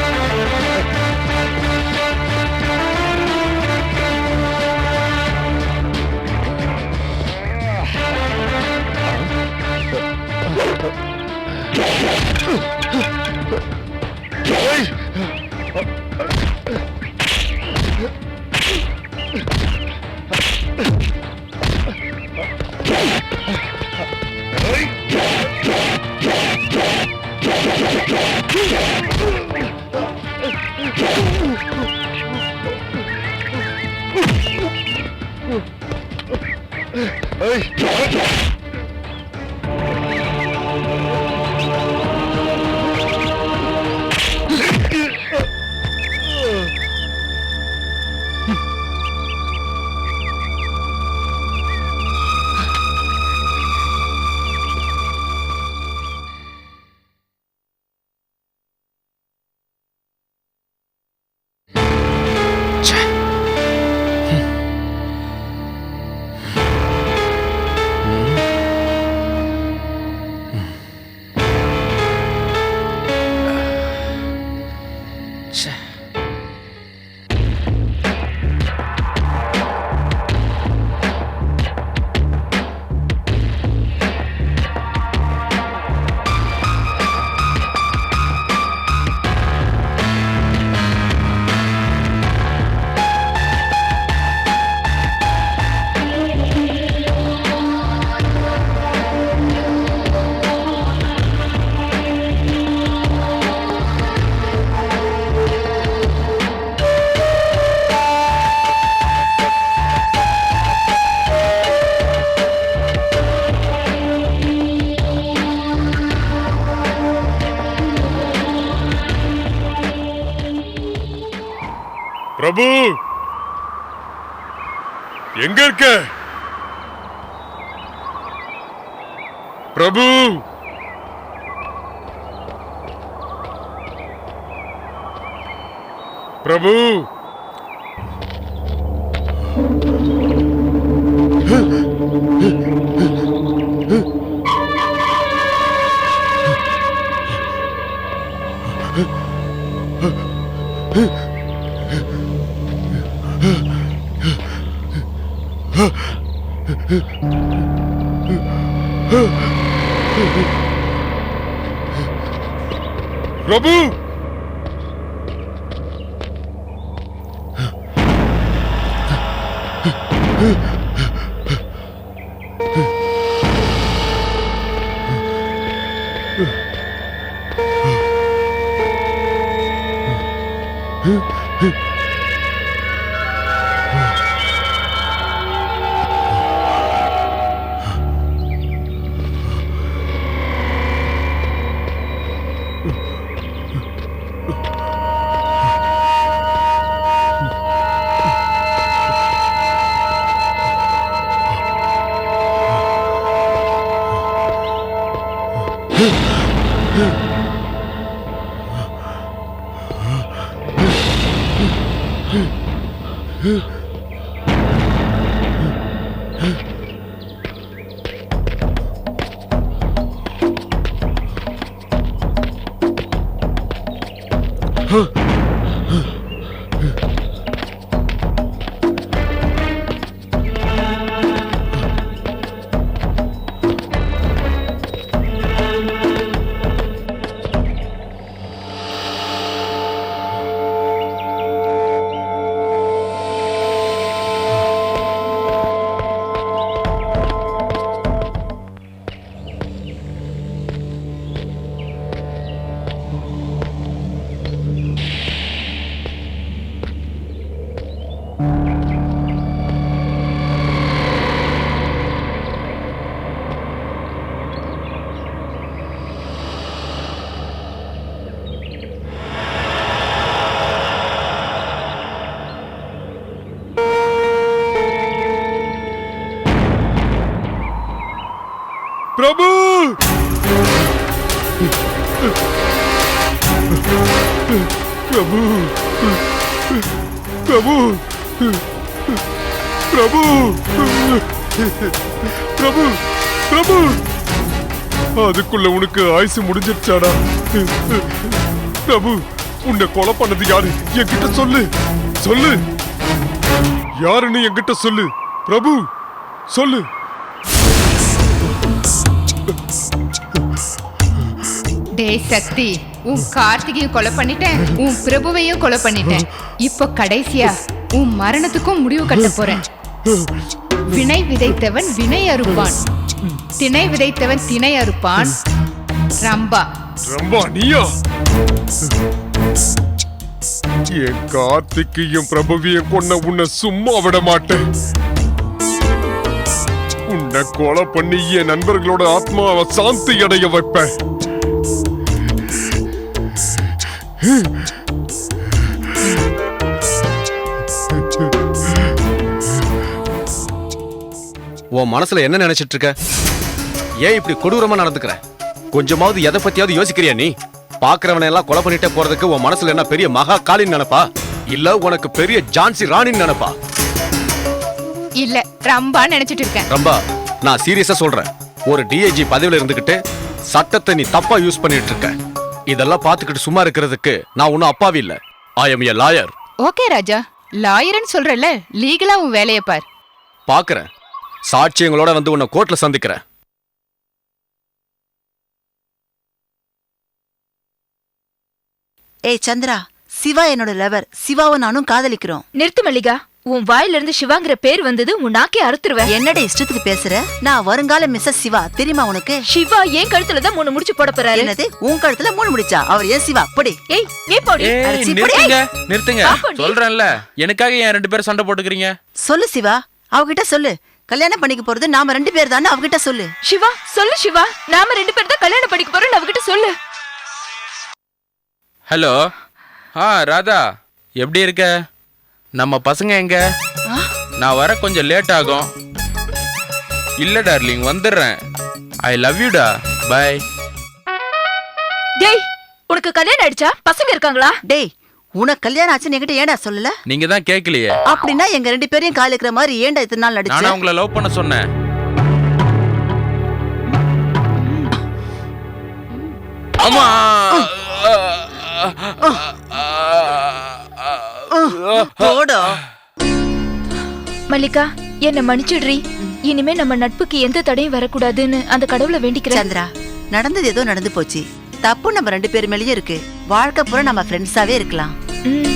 பிரபு எங்க இருக்க? பிரபு பிரபு பிரபு பிரபு பிரபு பிரபு பிரபு பிரபு பிரபு அதுக்குள்ள உனக்கு ஆயுசு முடிஞ்சிருச்சாடா? பிரபு உன்னை கொலை பண்ணது யாரு என்கிட்ட சொல்லு சொல்லு யாருன்னு என்கிட்ட சொல்லு பிரபு சொல்லு. டேய் சக்தி, உன் கார்த்திகையும் கொலை பண்ணிட்டேன், உன் பிரபுவையும் கொலை பண்ணிட்டேன். இப்போ கடைசியா உன் மரணத்துக்கும் முடிவு கட்ட போறேன். வினை விதைத்தவன் வினை அறுப்பான், திணை விதைத்தவன் திணை அறுப்பான். ரம்பா ரம்பா நீயா? என் கார்த்திகையும் பிரபுவையும் கொன்ன உன்னை சும்மா விட மாட்டேன். உன்னை கொலை பண்ணி என் நண்பர்களோட ஆத்மாவை சாந்தி அடைய வைப்பேன். உன் மனசுல என்ன நினைச்சிட்டு இருக்க? ஏன் இப்படி கொடூரமா நடந்துக்கிற? கொஞ்சமாவது எதை பத்தியாவது யோசிக்கிறியா நீ? பாக்குறவனை எல்லாம் கொலை பண்ணிட்டே போறதுக்கு உன் மனசுல என்ன பெரிய மகா காளின்னு நினைப்பா, இல்ல உனக்கு பெரிய ஜான்சி ராணின்னு நினைப்பா? இல்ல, ரம்பா நினைச்சிட்டு இருக்கேன். ரம்பா, நான் சீரியஸா சொல்றேன். ஒரு டிஐஜி பதவியில இருந்துகிட்டு சட்டத்தை நீ தப்பா யூஸ் பண்ணிட்டு இருக்க. இதெல்லாம் பாத்துக்கிட்டு சும்மா இருக்கிறதுக்கு நான் ஒன்னும் அப்பாவி இல்ல. I am a lawyer. Okay Raja, லாயர்னு சொல்றல, லீகலா உன் வேலையை பார். பாக்குறேன். சாட்சியங்களோட வந்து உன்னை கோர்ட்ல சந்திக்கிறேன். ஏய் சந்திரா, சிவா என்னோட லவர். சிவாவை நானும் காதலிக்கிறோம். நிறுத்து மல்லிகா, உன் வாயில இருந்து சிவாங்கிற பேர் வந்தது உன் நாக்கே அறுத்துருவேன். என்னடா இஷ்டத்துக்கு பேசுற? நான் வருங்கால மிஸ்ஸஸ் சிவா, தெரியுமா உனக்கு? சிவா ஏன் கழுத்துல தான் 3 முடிச்சு போட போறாரு. என்னது உன் கழுத்துல 3 முடிச்சா? அவர் ஏன் சிவா? படி. ஏய் ஏய் போடி. அரைச்சி போடி. நிறுத்துங்க நிறுத்துங்க, பாப்போண்டி. சொல்றேன்ல, எனக்காக ஏன் 2 பேரும் சண்டை போட்டுக்கிறீங்க? சொல்லு சிவா, அவகிட்ட சொல்லு. கல்யாணம் பண்ணிக்க போறது நாம 2 பேர் தானே, அவகிட்ட சொல்லு. சிவா சொல்லு சிவா, நாம 2 பேர் தான் கல்யாணம் பண்ணிக்க போறோம், அவகிட்ட சொல்லு. ஹலோ, ராதா, எப்படி இருக்க? நம்ம பசங்க எங்க? நான் வர கொஞ்சம் லேட் ஆகும். இல்ல டார்லிங், வந்துடுறேன். ஐ லவ் யூ டா, பை. டேய், உனக்கு கல்யாணம் ஆயிடுச்சா? பசங்க இருக்காங்களா? டேய், உனக்கு கல்யாணம் ஆச்சுன்னு என்கிட்ட ஏன்டா சொல்லல? நீங்க தான் கேட்கலையே. அப்படின்னா எங்க 2 பேரையும் காலிக்கிற மாதிரி ஏன்டா இத்தனை நாள் நானா நடிச்ச? உங்களை லவ் பண்ண சொன்னேன். அம்மா, போடா. மல்லிகா, என்ன மன்னிச்சிடுறி. இனிமே நம்ம நட்புக்கு எந்த தடையும் வரக்கூடாதுன்னு அந்த கடவுளை வேண்டிக்கிறேன். சந்திரா, நடந்தது ஏதோ நடந்து போச்சு. தப்பு நம்ம 2 பேர் மேலயே இருக்கு. வாழ்க்கை பூரா நம்ம ஃப்ரெண்ட்ஸாவே இருக்கலாம். ம்.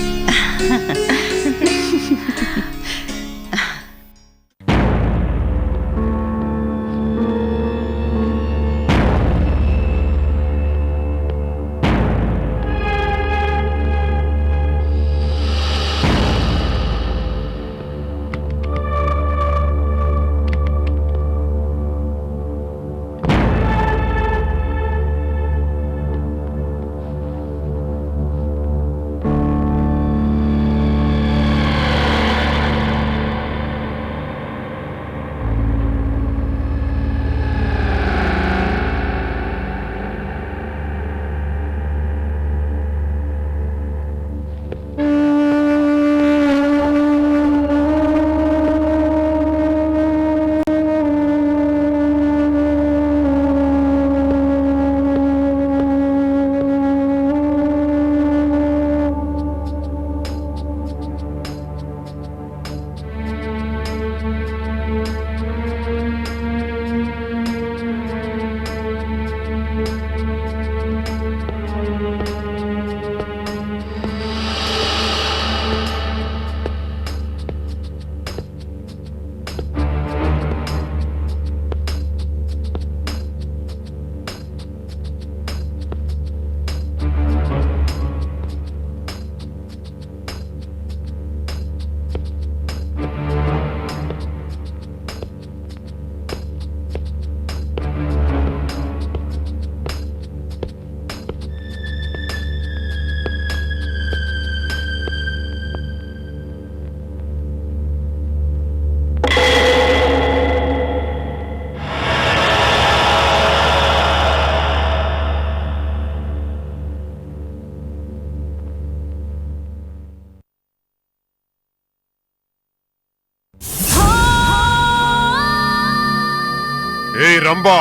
ஏய் ரம்பா,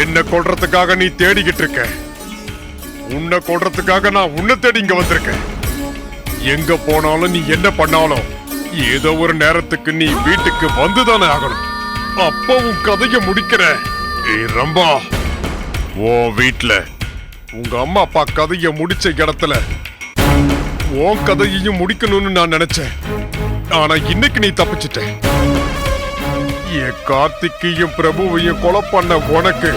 என்ன கொல்றதுக்காக நீ தேடிக்கிட்டு இருக்க. உன்னை கொல்றதுக்காக நான் உன்னை தேடி இங்க வந்திருக்கேன். எங்க போனாலும் நீ என்ன பண்ணாலும் ஏதோ ஒரு நேரத்துக்கு நீ வீட்டுக்கு வந்துதானே ஆகணும். அப்போ உன் கதைய முடிக்கிற. ஏய் ரம்பா, உன் வீட்ல உங்க அம்மா அப்பா கதைய முடிச்ச இடத்துல உன் கதையையும் முடிக்கணும்னு நான் நினைச்சேன். ஆனா இன்னைக்கு நீ தப்பிச்சிட்ட. என் கார்த்திக்கையும் பிரபுவையும் கொலை பண்ண உனக்கு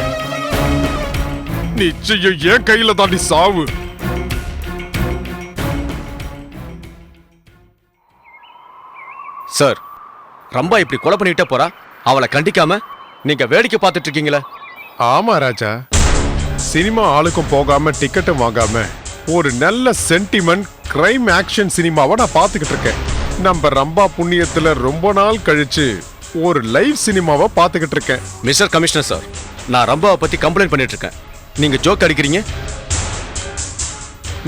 நிச்சயம் என் கையில தாண்டி சாவு. சார், ரம்பா இப்படி கொலை பண்ணிட்டே போறா, அவளை கண்டிக்காம நீங்க வேடிக்கை பார்த்துட்டு இருக்கீங்களே. ஆமா ராஜா, சினிமா ஆளுக்கும் போகாம டிக்கெட்டும் வாங்காம ஒரு நல்ல சென்டிமெண்ட் கிரைம் ஆக்ஷன் சினிமாவை நான் பார்த்துக்கிட்டு இருக்கேன். நம்ம ரம்பா புண்ணியத்துல ரொம்ப நாள் கழிச்சு ஒரு லைவ் சினிமாவை பார்த்துக்கிட்டு இருக்கேன். மிஸ்டர் கமிஷனர் சார், நான் ரம்பாவை பத்தி கம்ப்ளைண்ட் பண்ணிட்டு இருக்கேன். நீங்க ஜோக் அடிக்கிறீங்க.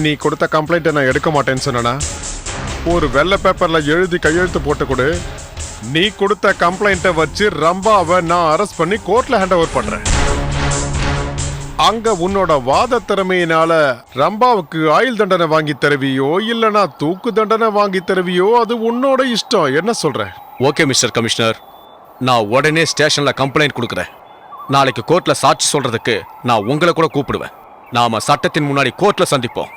நீ கொடுத்த கம்ப்ளைண்ட்டை நான் எடுக்க மாட்டேன்னு சொன்னா ஒரு வெள்ளை பேப்பர்ல எழுதி கையெழுத்து போட்டு கொடு. நீ கொடுத்த கம்ப்ளைண்ட்டை வச்சு ரம்பாவை நான் அரெஸ்ட் பண்ணி கோர்ட்ல ஹேண்ட் ஓவர் பண்றேன். அங்க உன்னோட வாத திறமையினால ரம்பாவுக்கு ஆயுள் தண்டனை வாங்கி தருவியோ இல்லனா தூக்கு தண்டனை வாங்கி தருவியோ, அது உன்னோட இஷ்டம். என்ன சொல்ற? ஓகே மிஸ்டர் கமிஷனர், நான் உடனே ஸ்டேஷன்ல கம்ப்ளைண்ட் கொடுக்குறேன். நாளைக்கு கோர்ட்ல சாட்சி சொல்றதுக்கு நான் உங்களை கூட கூப்பிடுவேன். நாம சட்டத்தின் முன்னாடி கோர்ட்ல சந்திப்போம்.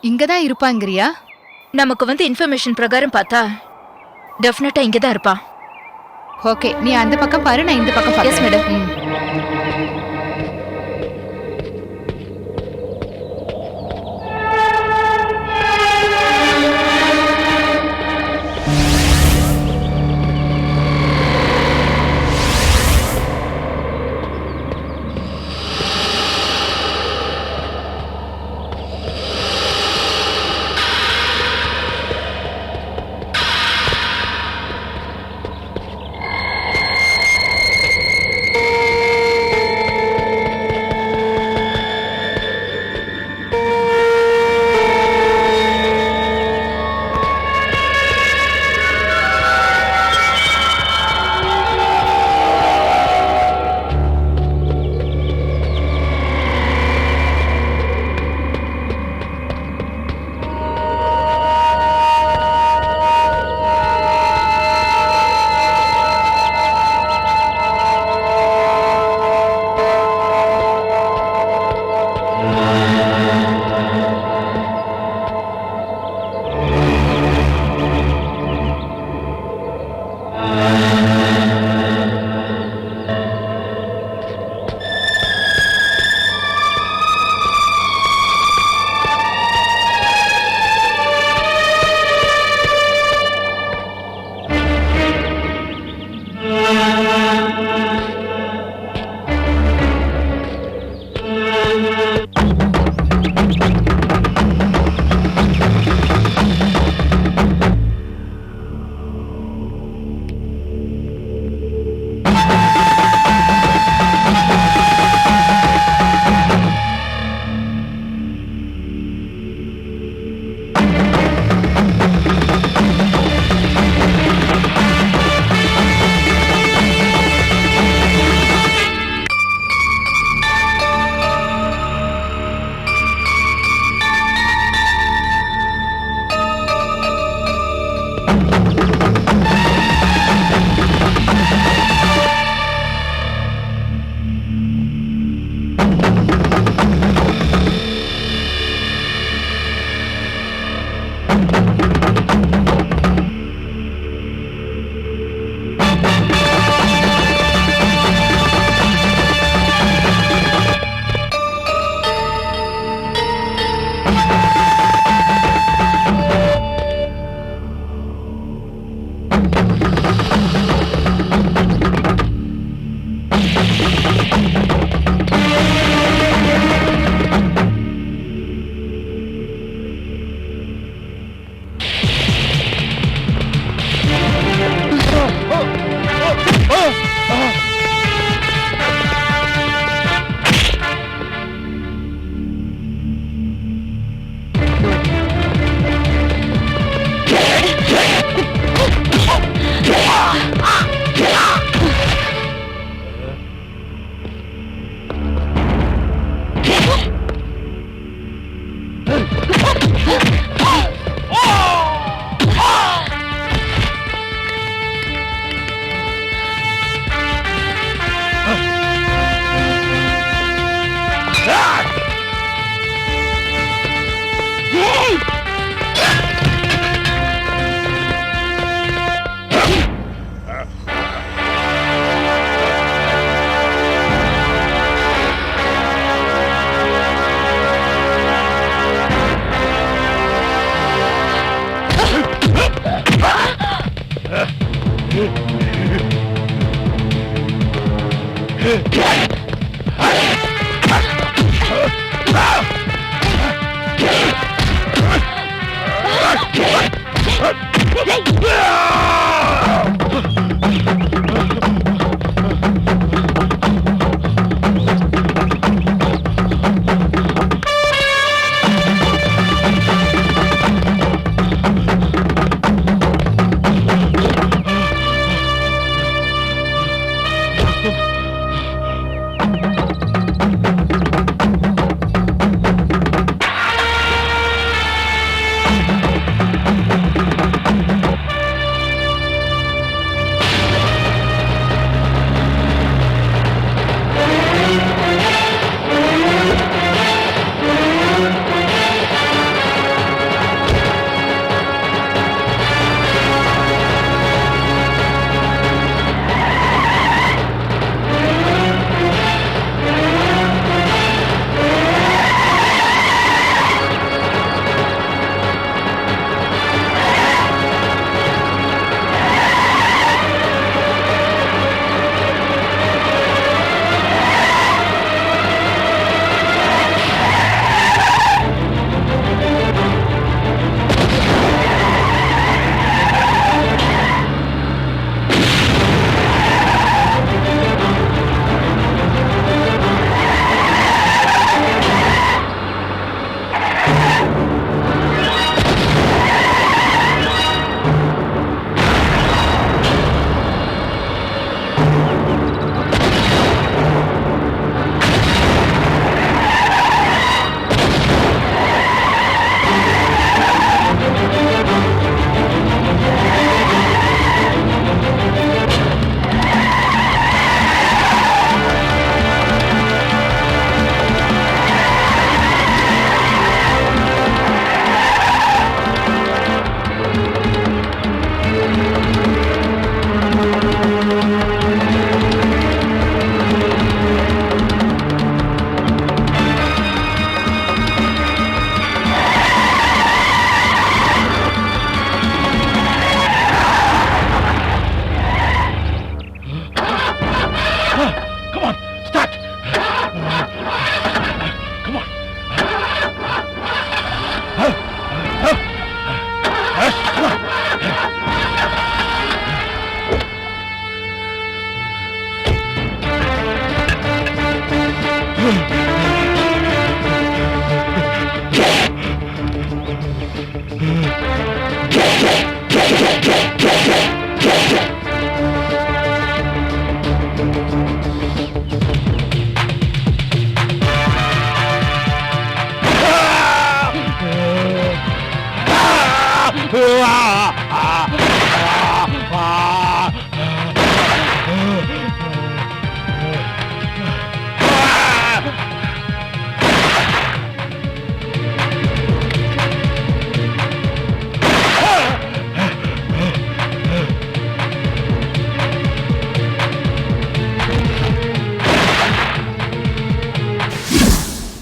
இங்கதான் இருப்பாங்கறியா? நமக்கு வந்து இன்ஃபர்மேஷன் பிரகாரம் பார்த்தா டெஃபினட்டா இங்க தான் இருப்பா. ஓகே, நீ அந்த பக்கம் பாரு, நான் இந்த பக்கம் எஸ் மேடம்.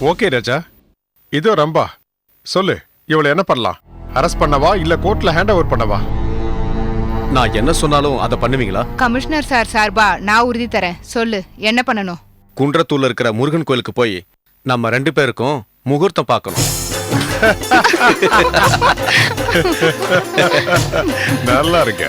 ஓகே ராஜா, இதோ ரம்பா, சொல்லு, இவளை என்ன பண்ணலாம்? அரெஸ்ட் பண்ணவா இல்ல கோர்ட்ல ஹேண்ட் ஓவர் பண்ணவா? நான் என்ன சொன்னாலும் அதை பண்ணுவீங்களா? கமிஷனர் சார் சார்பா நான் உறுதி தரேன். சொல்லு, என்ன பண்ணணும்? குன்றத்தூர்ல இருக்கிற முருகன் கோயிலுக்கு போய் நம்ம 2 பேருக்கும் முகூர்த்தம் பார்க்கணும். நல்லா இருக்க.